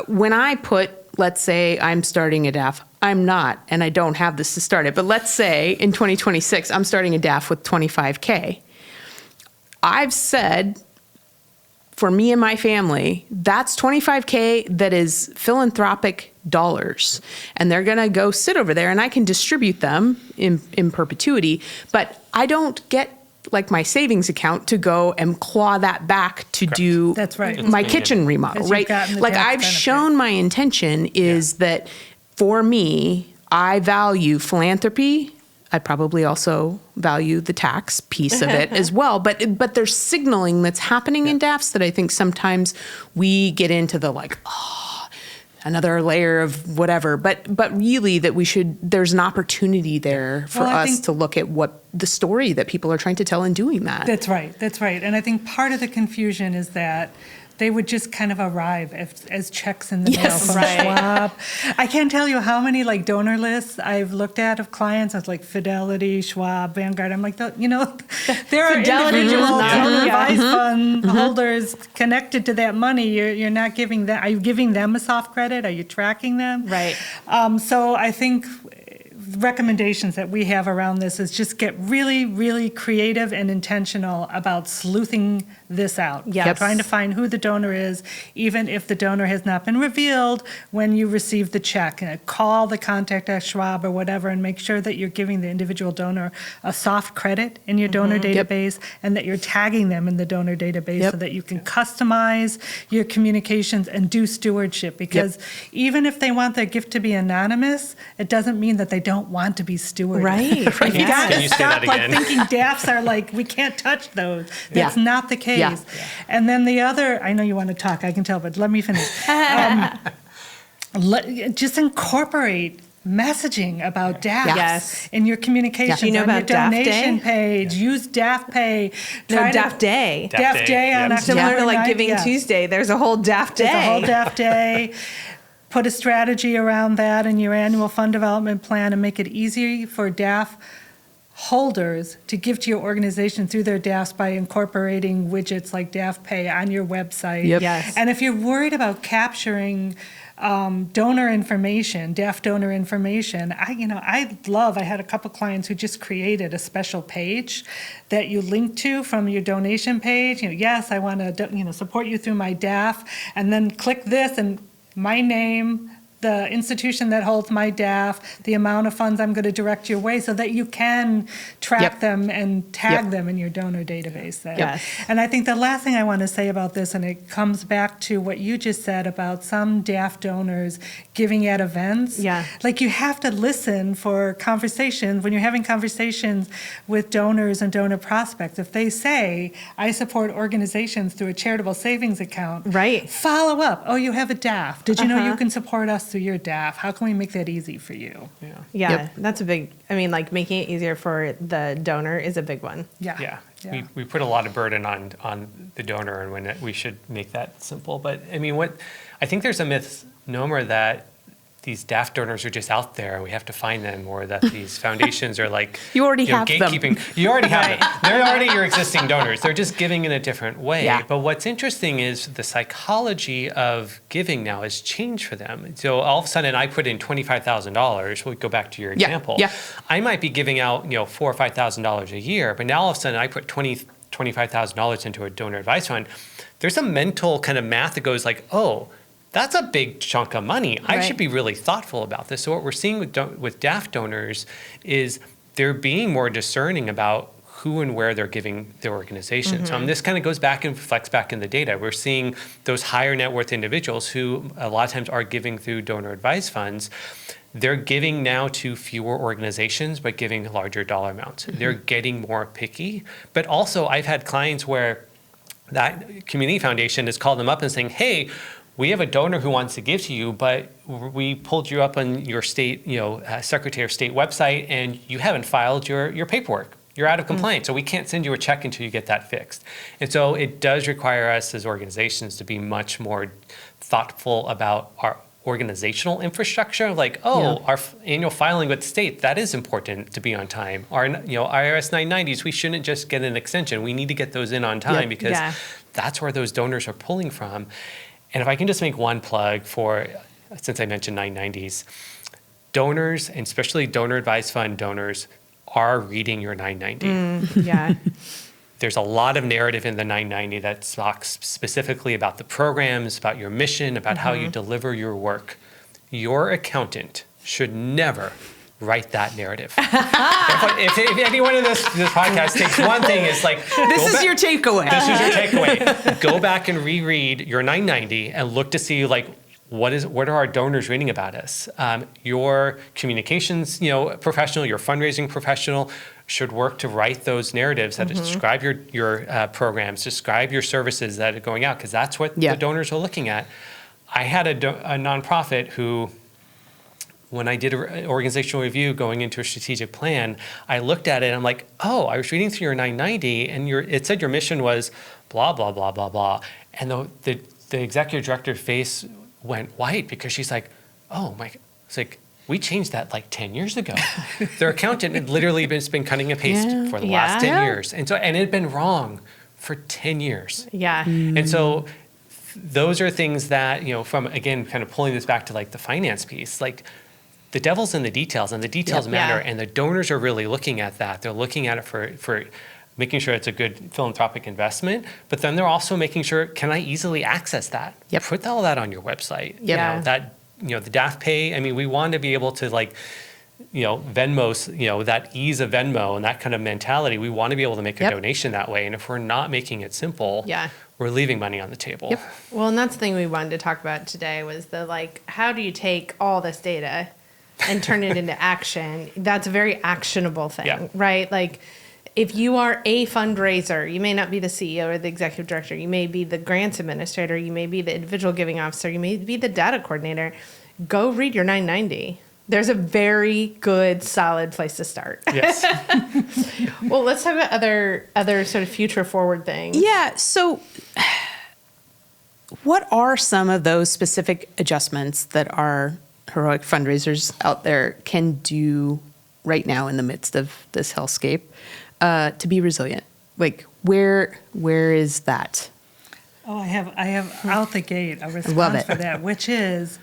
when I put, let's say I'm starting a DAF, I'm not, and I don't have this to start it, but let's say in 2026, I'm starting a DAF with 25K. I've said, for me and my family, that's 25K that is philanthropic dollars. And they're going to go sit over there and I can distribute them in perpetuity. But I don't get like my savings account to go and claw that back to do That's right. my It's kitchen remodel, 'Cause you've right? gotten the Like tax I've benefit. shown my intention is that for me, I value philanthropy. I probably also value the tax piece of it as well. But there's signaling that's happening in DAFs that I think sometimes we get into the like, another layer of whatever. But really that there's an opportunity there for Well, I us think- to look at what the story that people are trying to tell in doing that. That's right. That's right. And I think part of the confusion is that they would just kind of arrive as checks in the mail Yes. from Right. Schwab. I can't tell you how many like donor lists I've looked at of clients. It's like Fidelity, Schwab, Vanguard. I'm like, there are Fidelity individual was not- donor yeah. advice fund holders connected to that money. You're not giving them. Are you giving them a soft credit? Are you tracking them? Right. So I think recommendations that we have around this is just get really, really creative and intentional about sleuthing this out. Yes. Trying to find who the donor is, even if the donor has not been revealed when you receive the check. And call the contact at Schwab or whatever and make sure that you're giving the individual donor a soft credit in your donor database and that you're tagging them in the donor database so that you can customize your communications and do stewardship. Because even if they want their gift to be anonymous, it doesn't mean that they don't want to be stewarded. Right. You got Can to you say stop that like again? thinking DAFs are like, we can't touch those. That's Yeah. not the case. Yeah. And then the other, I know you want to talk, I can tell, but let me finish. Just incorporate messaging about DAFs Yes. in your communications. Do you know on your about DAF donation Day? page. Use DAF Pay. No, Try to- DAF Day. DAF DAF Day, Day on yep. October Similar to like 9th, Giving yeah. Tuesday, there's a whole DAF Day. There's a whole DAF Day. Put a strategy around that in your annual fund development plan and make it easy for DAF holders to give to your organization through their DAFs by incorporating widgets like DAF Pay on your website. Yep. Yes. And if you're worried about capturing donor information, DAF donor information, I had a couple clients who just created a special page that you link to from your donation page. Yes, I want to support you through my DAF, and then click this and my name, the institution that holds my DAF, the amount of funds I'm going to direct your way so that you can track Yep. them and tag Yep. them in your donor database there. Yes. And I think the last thing I want to say about this, and it comes back to what you just said about some DAF donors giving at events. Yeah. Like you have to listen for conversations, when you're having conversations with donors and donor prospects. If they say, I support organizations through a charitable savings account. Right. Follow up. Oh, you have a DAF. Did you know you can support us through your DAF? How can we make that easy for you? Yeah, Yep. that's a big, like making it easier for the donor is a big one. Yeah. Yeah, we put a lot of burden on the donor, and when we should make that simple. But I think there's a misnomer that these DAF donors are just out there and we have to find them, or that these foundations are like You already have them. gatekeeping. You already have them. They're already your existing donors. They're just giving in a different way. Yeah. But what's interesting is the psychology of giving now has changed for them. So all of a sudden, I put in $25,000. We'll go back to your Yeah, example. yeah. I might be giving out $4,000 or $5,000 a year, but now all of a sudden I put $25,000 into a donor advice fund. There's a mental kind of math that goes like, oh, that's a big chunk of money. I Right. should be really thoughtful about this. So what we're seeing with DAF donors is they're being more discerning about who and where they're giving their organization. So this kind of goes back and reflects back in the data. We're seeing those higher net worth individuals who a lot of times are giving through donor advice funds. They're giving now to fewer organizations, but giving larger dollar amounts. They're getting more picky. But also I've had clients where that community foundation has called them up and saying, hey, we have a donor who wants to give to you, but we pulled you up on your state, Secretary of State website, and you haven't filed your paperwork. you're out of compliance. So we can't send you a check until you get that fixed. And so it does require us as organizations to be much more thoughtful about our organizational infrastructure. Like, our annual filing with the state, that is important to be on time. Our, IRS 990s, we shouldn't just get an extension. We need to get those in on time because that's where those donors are pulling from. And if I can just make one plug for, since I mentioned 990s, donors, and especially donor advised fund donors, are reading your 990. There's a lot of narrative in the 990 that talks specifically about the programs, about your mission, about how you deliver your work. Your accountant should never write that narrative. if anyone in this podcast takes one thing, it's like, this is your takeaway. This is your takeaway. Go back and reread your 990 and look to see like, what are our donors reading about us? Your communications, professional, your fundraising professional should work to write those narratives that describe your programs, describe your services that are going out, because that's what the donors are looking at. I had a nonprofit who, when I did an organizational review going into a strategic plan, I looked at it and I'm like, I was reading through your 990 and it said your mission was blah, blah, blah, blah, blah. And the executive director's face went white because she's like, oh my, it's like, we changed that like 10 years ago. Their accountant had literally been cutting and pasting for the last 10 years. And it had been wrong for 10 years. And so those are things that, from, again, kind of pulling this back to like the finance piece, like the devil's in the details and the details matter. And the donors are really looking at that. They're looking at it for making sure it's a good philanthropic investment, but then they're also making sure, can I easily access that? Put all that on your website. The DAF Pay, I mean, we want to be able to like, Venmo, that ease of Venmo and that kind of mentality, we want to be able to make a donation that way. And if we're not making it simple, we're leaving money on the table. Well, and that's the thing we wanted to talk about today was how do you take all this data and turn it into action? That's a very actionable thing, right? Like, if you are a fundraiser, you may not be the CEO or the executive director. You may be the grants administrator. You may be the individual giving officer. You may be the data coordinator. Go read your 990. There's a very good, solid place to start. Yes. Well, let's talk about other sort of future forward things. Yeah. So what are some of those specific adjustments that our heroic fundraisers out there can do right now in the midst of this hellscape? To be resilient, like where is that? I have out the gate a response for that, which is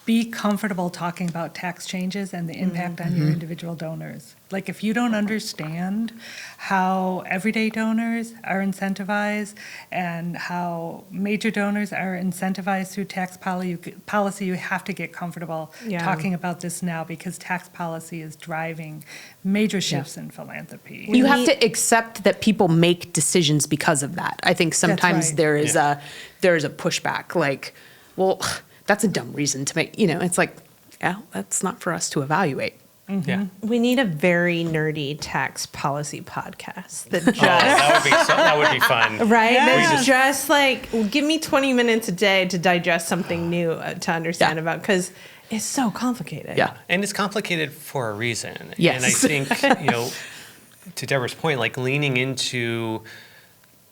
be comfortable talking about tax changes and the impact on your individual donors. Like if you don't understand how everyday donors are incentivized and how major donors are incentivized through tax policy, you have to get comfortable talking about this now because tax policy is driving major shifts in philanthropy. You have to accept that people make decisions because of that. I think sometimes there is a pushback like, well, that's a dumb reason to make, it's like, that's not for us to evaluate. We need a very nerdy tax policy podcast that just that would be fun. Right? That's just like, give me 20 minutes a day to digest something new to understand about, because it's so complicated. And it's complicated for a reason. Yes. And I think, to Deborah's point, like leaning into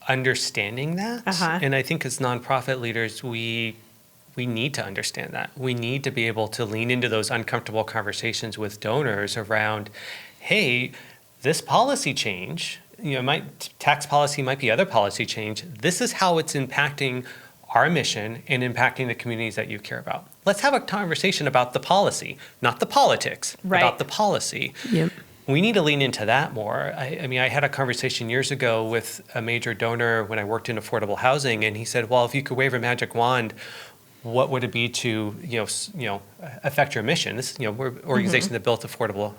understanding that. And I think as nonprofit leaders, we need to understand that. We need to be able to lean into those uncomfortable conversations with donors around, hey, this policy change, tax policy might be other policy change. This is how it's impacting our mission and impacting the communities that you care about. Let's have a conversation about the policy, not the politics, about the policy. We need to lean into that more. I had a conversation years ago with a major donor when I worked in affordable housing, and he said, well, if you could wave a magic wand, what would it be to affect your mission? This we're an organization that built affordable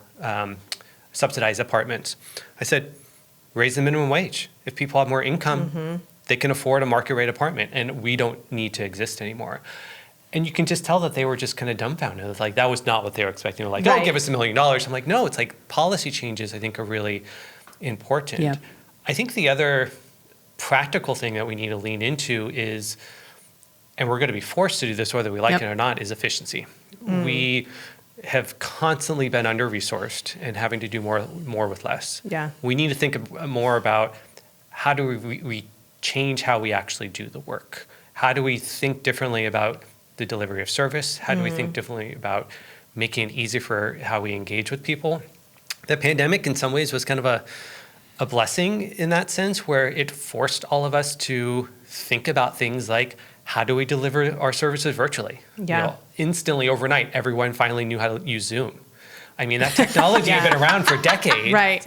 subsidized apartments. I said, raise the minimum wage. If people have more income, they can afford a market rate apartment, and we don't need to exist anymore. And you can just tell that they were just kind of dumbfounded. Like that was not what they were expecting. They're like, give us $1 million. I'm like, no, it's like policy changes I think are really important. I think the other practical thing that we need to lean into is, and we're going to be forced to do this whether we like it or not, is efficiency. We have constantly been under-resourced and having to do more with less. Yeah. We need to think more about how do we change how we actually do the work? How do we think differently about the delivery of service? How do we think differently about making it easy for how we engage with people? The pandemic in some ways was kind of a blessing in that sense, where it forced all of us to think about things like, how do we deliver our services virtually? Yeah. Instantly overnight, everyone finally knew how to use Zoom. I mean, that technology had been around for decades. Right.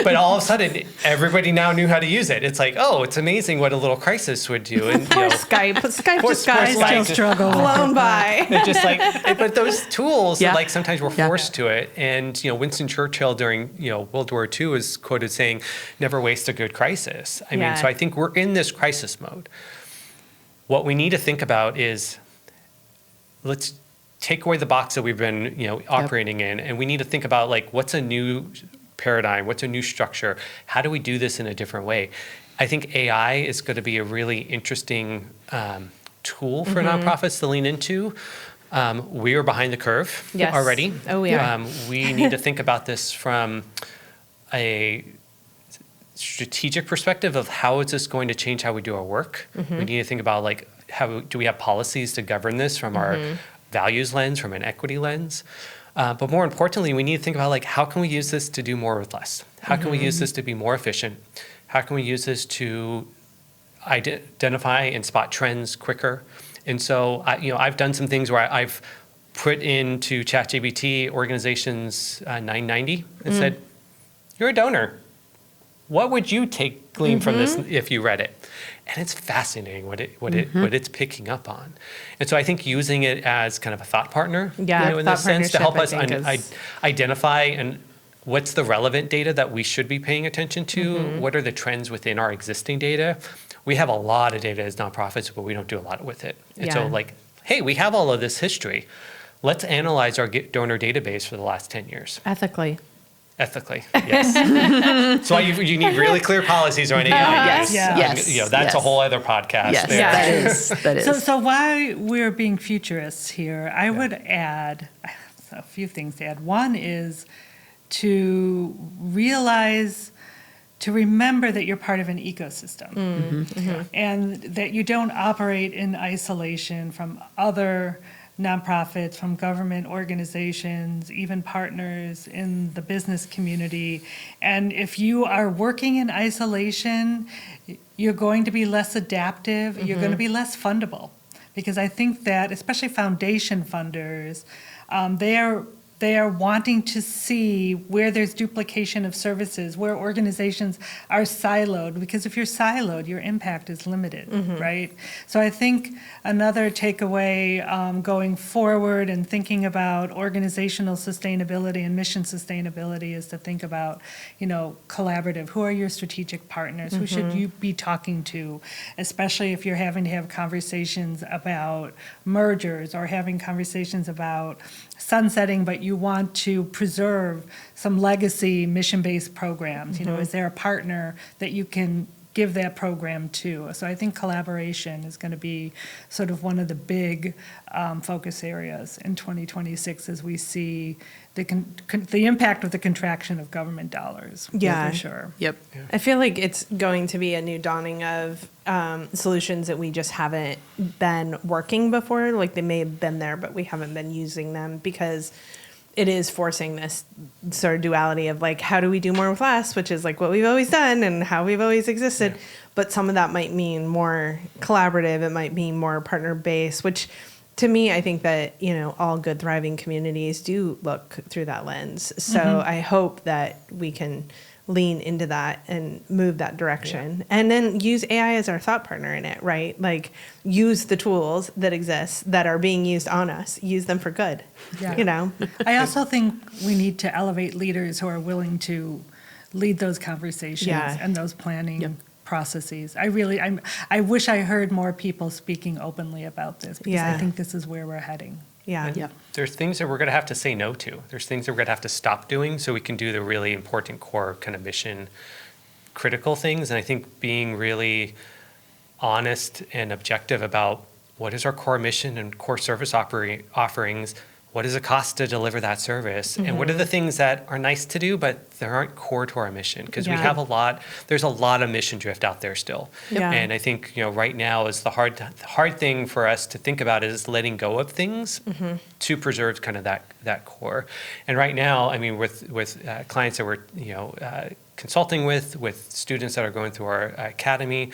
But all of a sudden, everybody now knew how to use it. It's like, oh, it's amazing what a little crisis would do. And, Poor Skype. Skype just got Skype still struggle. blown by. It's just like, but those tools, Yeah. like sometimes we're forced to it. And, Winston Churchill during, World War II is quoted saying, never waste a good crisis. I mean, so I think we're in this crisis mode. What we need to think about is, let's take away the box that we've been, operating in, and we need to think about, like, what's a new paradigm, what's a new structure, how do we do this in a different way? I think AI is going to be a really interesting tool for nonprofits to lean into. We are behind the curve Yes. already. Oh, we are. We need to think about this from a strategic perspective of how is this going to change how we do our work. We need to think about, like, how do we have policies to govern this from our values lens, from an equity lens. But more importantly, we need to think about, like, how can we use this to do more with less? How can we use this to be more efficient? How can we use this to identify and spot trends quicker? And so, I've done some things where I've put into ChatGPT organizations 990 and said, you're a donor. What would you glean from this if you read it? And it's fascinating what it's picking up on. And so I think using it as kind of a thought partner, in this sense, to help us identify and what's the relevant data that we should be paying attention to, what are the trends within our existing data. We have a lot of data as nonprofits, but we don't do a lot with it. And so, like, hey, we have all of this history. Let's analyze our donor database for the last 10 years. Ethically, yes. So you need really clear policies around AI. Yes. That's a whole other podcast. Yes, there. that is. So while we're being futurists here, I would add a few things to add. One is to remember that you're part of an ecosystem and that you don't operate in isolation from other nonprofits, from government organizations, even partners in the business community. And if you are working in isolation, you're going to be less adaptive, you're going to be less fundable. Because I think that, especially foundation funders, they are wanting to see where there's duplication of services, where organizations are siloed, because if you're siloed, your impact is limited, right? So I think another takeaway going forward and thinking about organizational sustainability and mission sustainability is to think about, collaborative. Who are your strategic partners? Who should you be talking to, especially if you're having to have conversations about mergers or having conversations about sunsetting, but you want to preserve some legacy mission-based programs. Is there a partner that you can give that program to? So I think collaboration is going to be sort of one of the big focus areas in 2026 as we see the impact of the contraction of government dollars. For sure. Yep. I feel like it's going to be a new dawning of solutions that we just haven't been working before. Like, they may have been there, but we haven't been using them, because it is forcing this sort of duality of, like, how do we do more with less, which is like what we've always done and how we've always existed. Yeah. But some of that might mean more collaborative. It might mean more partner based, which to me, I think that, all good, thriving communities do look through that lens. So I hope that we can lean into that and move that direction, and then use AI as our thought partner in it, right? Like, use the tools that exist that are being used on us, use them for good. I also think we need to elevate leaders who are willing to lead those conversations and those planning processes. I wish I heard more people speaking openly about this, because I think this is where we're heading. There's things that we're going to have to say no to. There's things that we're going to have to stop doing so we can do the really important core kind of mission critical things. And I think being really honest and objective about what is our core mission and core service offerings, what does it cost to deliver that service? And what are the things that are nice to do, but they aren't core to our mission? Because we have there's a lot of mission drift out there still. Yeah. And I think, right now is the hard thing for us to think about is letting go of things to preserve kind of that core. And right now, I mean, with clients that we're, consulting with students that are going through our academy,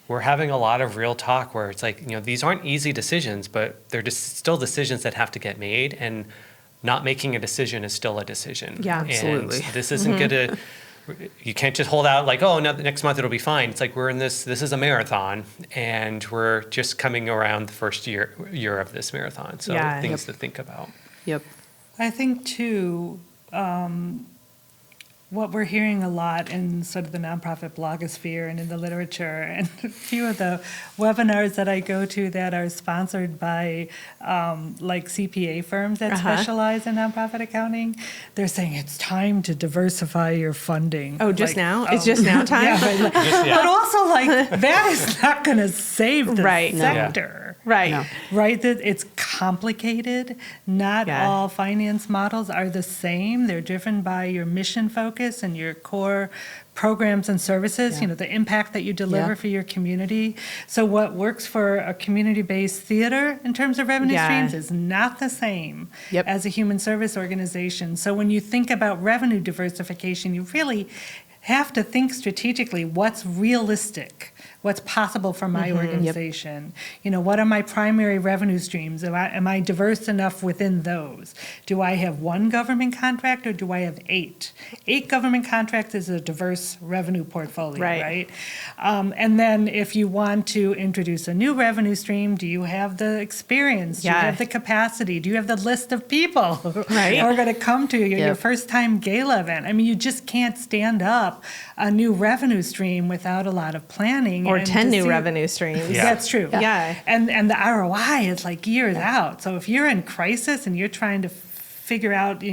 we're having a lot of real talk where it's like, these aren't easy decisions, but they're just still decisions that have to get made, and not making a decision is still a decision. Yeah, absolutely. And this isn't gonna, you can't just hold out like, oh, no, next month it'll be fine. It's like we're in this is a marathon, and we're just coming around the first year of this marathon. So things to think about. Yep. I think too, what we're hearing a lot in sort of the nonprofit blogosphere and in the literature, and a few of the webinars that I go to that are sponsored by like CPA firms that specialize in nonprofit accounting, they're saying it's time to diversify your funding. Oh, just now? It's just now time? Yeah, but also like that is not going to save the sector. Right. No. Right, that it's complicated. Not all finance models are the same. They're driven by your mission focus and your core programs and services, the impact that you deliver for your community. So what works for a community-based theater in terms of revenue streams is not the same as a human service organization. So when you think about revenue diversification, you really have to think strategically, what's realistic? What's possible for my organization? What are my primary revenue streams? Am I diverse enough within those? Do I have one government contract or do I have 8? 8 government contracts is a diverse revenue portfolio, right? And then if you want to introduce a new revenue stream, do you have the experience? Do you have the capacity? Do you have the list of people who are going to come to your first time gala event? I mean, you just can't stand up a new revenue stream without a lot of planning. Or 10 new revenue streams. Yeah. That's true. Yeah. And the ROI is like years out. So if you're in crisis and you're trying to figure out,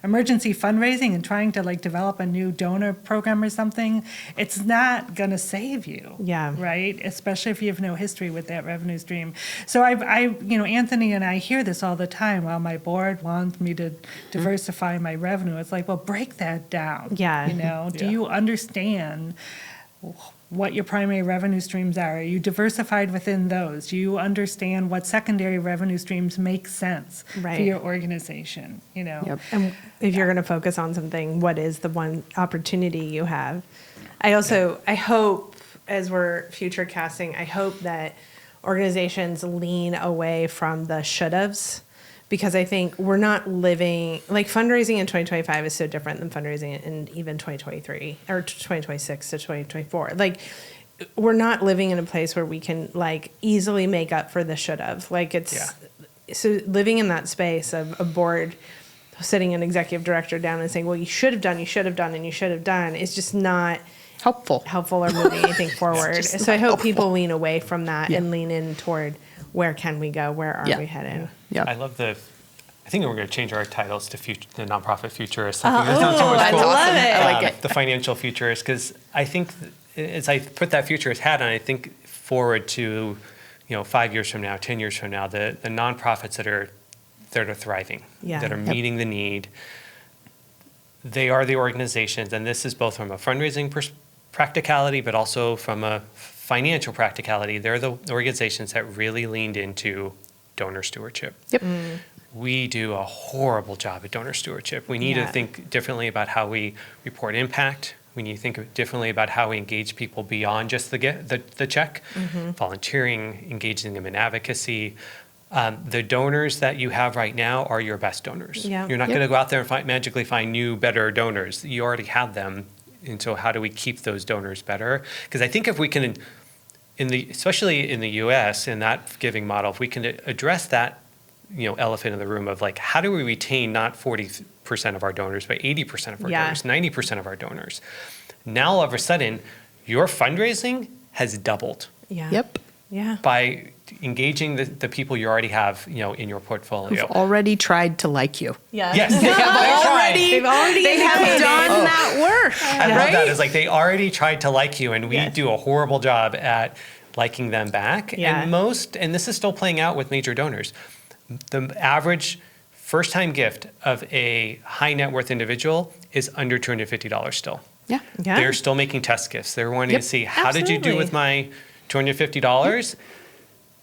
emergency fundraising and trying to like develop a new donor program or something, it's not going to save you. Yeah. Right? Especially if you have no history with that revenue stream. So Anthony and I hear this all the time. Well, my board wants me to diversify my revenue. It's like, well, break that down. Yeah. Do you understand what your primary revenue streams are? Are you diversified within those? Do you understand what secondary revenue streams make sense for your organization? And if you're going to focus on something, what is the one opportunity you have? I hope, as we're future casting, I hope that organizations lean away from the should-haves, because I think we're not living, like fundraising in 2025 is so different than fundraising in even 2023 or 2026 to 2024. Like we're not living in a place where we can like easily make up for the should have. Like so living in that space of a board sitting an executive director down and saying, well, you should have done, and you should have done, is just not helpful or moving anything forward. So I hope people lean away from that and lean in toward where can we go? Where are we headed? Yeah. I think we're going to change our titles to the nonprofit futurist. I think that sounds so much cool. I love it. I like it. The financial futurist, because I think as I put that futurist hat on, I think forward to 5 years from now, 10 years from now, the nonprofits that are thriving, that are meeting the need. They are the organizations, and this is both from a fundraising practicality, but also from a financial practicality. They're the organizations that really leaned into donor stewardship. Yep. We do a horrible job at donor stewardship. We need to think differently about how we report impact. We need to think differently about how we engage people beyond just the check. Volunteering, engaging them in advocacy. The donors that you have right now are your best donors. You're not going to go out there and magically find new, better donors. You already have them. And so how do we keep those donors better? Because I think if we can, especially in the U.S., in that giving model, if we can address that elephant in the room of like, how do we retain not 40% of our donors, but 80% of our donors, 90% of our donors? Now, all of a sudden, your fundraising has doubled. By engaging the people you already have, in your portfolio. Who've already tried to like you. Yes, They've already done that work. I love that. It's like they already tried to like you, and we do a horrible job at liking them back. And this is still playing out with major donors. The average first-time gift of a high net worth individual is under $250 still. Yeah. Yeah. They're still making test gifts. They're wanting Yep. to see, how did you do with my $250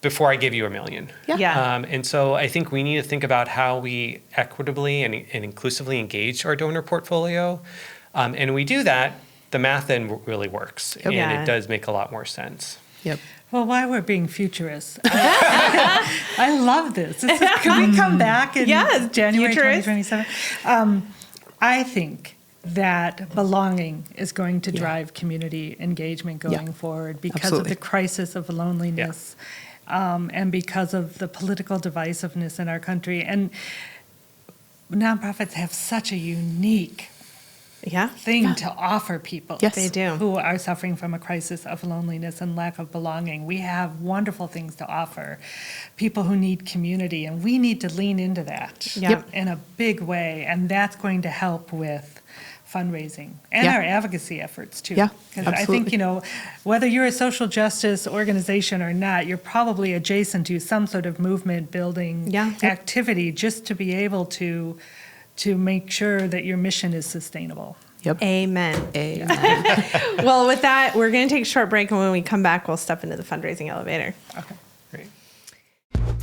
before I give you $1 million? Yeah. Yeah. And so I think we need to think about how we equitably and inclusively engage our donor portfolio. And we do that, the math then really works. Yep. And Yeah. it does make a lot more sense. Yep. Well, while we're being futurists, I love this. Can we come back in Yes, January futurist. 2027? I think that belonging is going to drive community engagement going forward because Absolutely. of the crisis of loneliness and because of the political divisiveness in our country. And nonprofits have such a unique Yeah. thing to offer people Yes. They do. who are suffering from a crisis of loneliness and lack of belonging. We have wonderful things to offer people who need community, and we need to lean into that Yep. in a big way, and that's going to help with fundraising and Yeah. our advocacy efforts too. Yeah, Because I absolutely. think, whether you're a social justice organization or not, you're probably adjacent to some sort of movement building Yeah. activity just to be able to make sure that your mission is sustainable. Yep. Amen. Amen. Well, with that, we're going to take a short break, and when we come back, we'll step into the fundraising elevator. Great.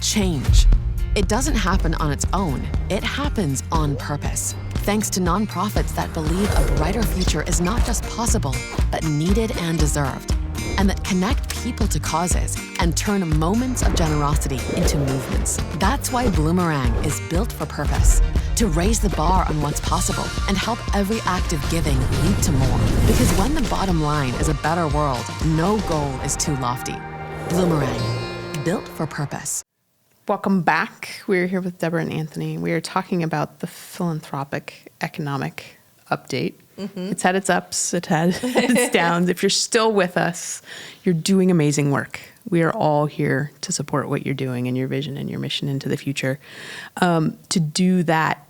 Change. It doesn't happen on its own. It happens on purpose. Thanks to nonprofits that believe a brighter future is not just possible, but needed and deserved. And that connect people to causes and turn moments of generosity into movements. That's why Bloomerang is built for purpose. To raise the bar on what's possible and help every act of giving lead to more. Because when the bottom line is a better world, no goal is too lofty. Bloomerang, built for purpose. Welcome back. We're here with Deborah and Anthony. We are talking about the philanthropic economic update. It's had its ups, it had its downs. If you're still with us, you're doing amazing work. We are all here to support what you're doing and your vision and your mission into the future. To do that,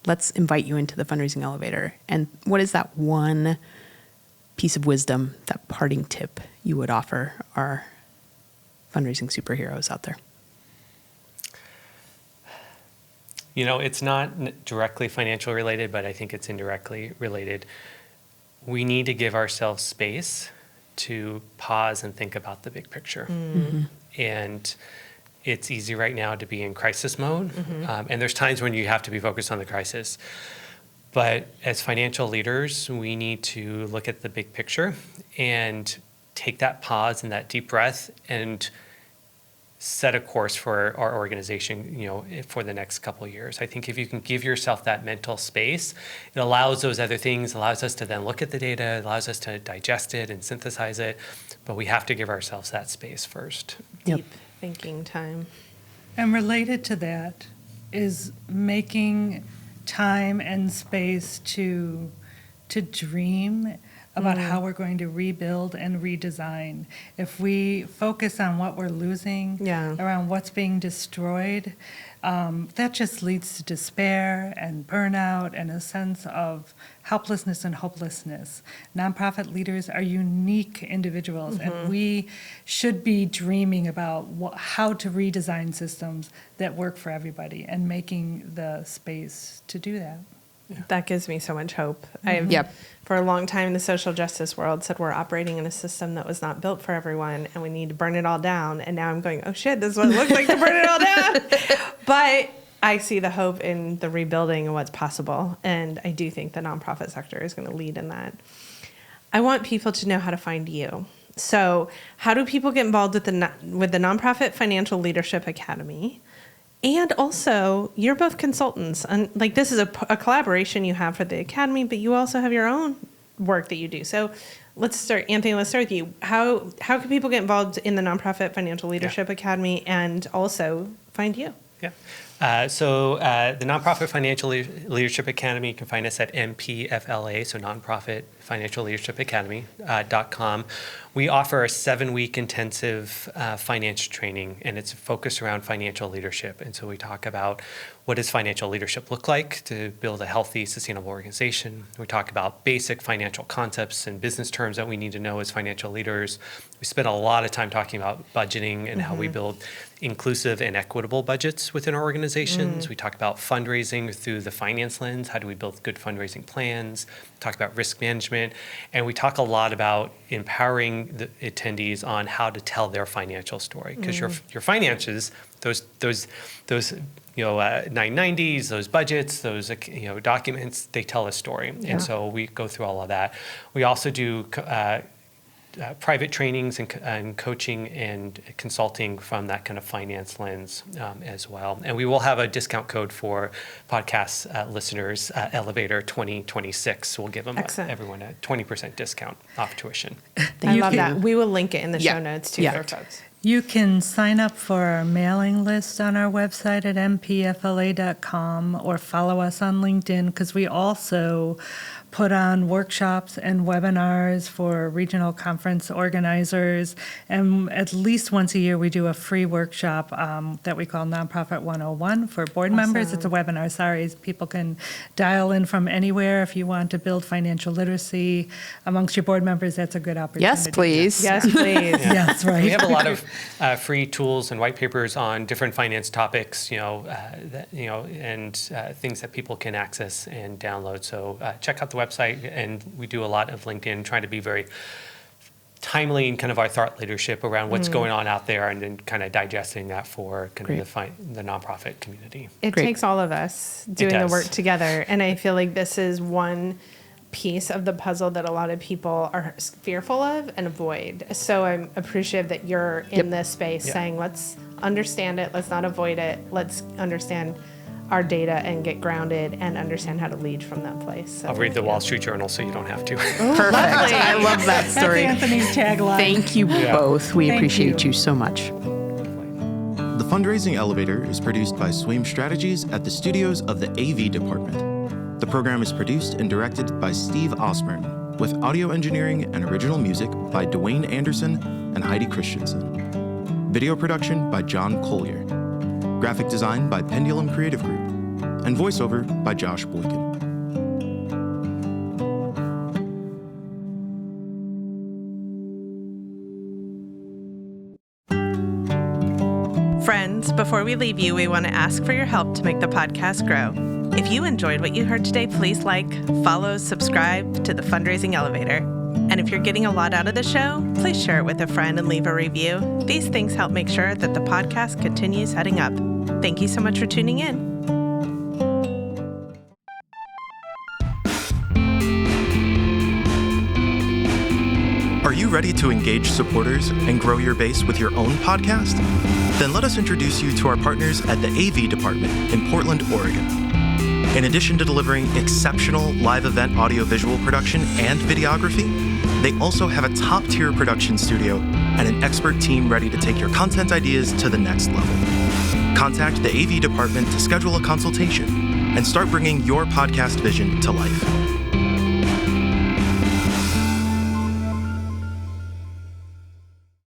let's invite you into the fundraising elevator. And what is that one piece of wisdom, that parting tip you would offer our fundraising superheroes out there? It's not directly financial related, but I think it's indirectly related. We need to give ourselves space to pause and think about the big picture. And it's easy right now to be in crisis mode. And there's times when you have to be focused on the crisis. But as financial leaders, we need to look at the big picture and take that pause and that deep breath and set a course for our organization, for the next couple of years. I think if you can give yourself that mental space, it allows those other things, allows us to then look at the data, allows us to digest it and synthesize it. But we have to give ourselves that space first. Yep. Deep thinking time. And related to that is making time and space to dream about how we're going to rebuild and redesign. If we focus on what we're losing, Yeah. around what's being destroyed, that just leads to despair and burnout and a sense of helplessness and hopelessness. Nonprofit leaders are unique individuals, and we should be dreaming about how to redesign systems that work for everybody and making the space to do that. That gives me so much hope. I've, Yep. for a long time in the social justice world, said we're operating in a system that was not built for everyone and we need to burn it all down. And now I'm going, oh shit, this is what it looks like to burn it all down. But I see the hope in the rebuilding and what's possible. And I do think the nonprofit sector is going to lead in that. I want people to know how to find you. So how do people get involved with the Nonprofit Financial Leadership Academy? And also, you're both consultants. And this is a collaboration you have for the academy, but you also have your own work that you do. So let's start, Anthony, let's start with you. How can people get involved in the Nonprofit Financial Leadership Academy and also find you? Yeah. So the Nonprofit Financial Leadership Academy, you can find us at NPFLA, so Nonprofit financialleadershipacademy.com. We offer a 7-week intensive financial training, and it's focused around financial leadership. And so we talk about what does financial leadership look like to build a healthy, sustainable organization. We talk about basic financial concepts and business terms that we need to know as financial leaders. We spend a lot of time talking about budgeting and how we build inclusive and equitable budgets within our organizations. We talk about fundraising through the finance lens. How do we build good fundraising plans? Talk about risk management. And we talk a lot about empowering the attendees on how to tell their financial story. Because your finances, those 990s, those budgets, those documents, they tell a story. Yeah. And so we go through all of that. We also do private trainings and coaching and consulting from that kind of finance lens as well. And we will have a discount code for podcast listeners, Elevator 2026. So we'll give them everyone a 20% discount off tuition. I love that. We will link it in the show notes too for folks. You can sign up for our mailing list on our website at mpfla.com or follow us on LinkedIn, because we also put on workshops and webinars for regional conference organizers. And at least once a year, we do a free workshop that we call Nonprofit 101 for board members. It's a webinar, People can dial in from anywhere if you want to build financial literacy amongst your board members. That's a good opportunity. Yes, please. Yes, please. Yes, right. We have a lot of free tools and white papers on different finance topics, and things that people can access and download. So check out the website, and we do a lot of LinkedIn, trying to be very timely in kind of our thought leadership around what's going on out there, and then kind of digesting that for kind of the nonprofit community. It takes all of us doing the work together, and I feel like this is one piece of the puzzle that a lot of people are fearful of and avoid. So I'm appreciative that you're in this space saying, let's understand it, let's not avoid it, let's understand our data and get grounded and understand how to lead from that place. So, I'll read the Wall Street Journal so you don't have to. Perfect. I love that story. That's Anthony's tagline. Thank you both. We appreciate you so much. The Fundraising Elevator is produced by Swaim Strategies at the studios of the AV department. The program is produced and directed by Steve Osborne, with audio engineering and original music by Dwayne Anderson and Heidi Christensen. Video production by John Collier. Graphic design by Pendulum Creative Group. And voiceover by Josh Boykin. Friends, before we leave you, we want to ask for your help to make the podcast grow. If you enjoyed what you heard today, please follow, subscribe to the Fundraising Elevator. And if you're getting a lot out of the show, please share it with a friend and leave a review. These things help make sure that the podcast continues heading up. Thank you so much for tuning in. Are you ready to engage supporters and grow your base with your own podcast? Then let us introduce you to our partners at the AV department in Portland, Oregon. In addition to delivering exceptional live event audiovisual production and videography, they also have a top-tier production studio and an expert team ready to take your content ideas to the next level. Contact the AV department to schedule a consultation and start bringing your podcast vision to life.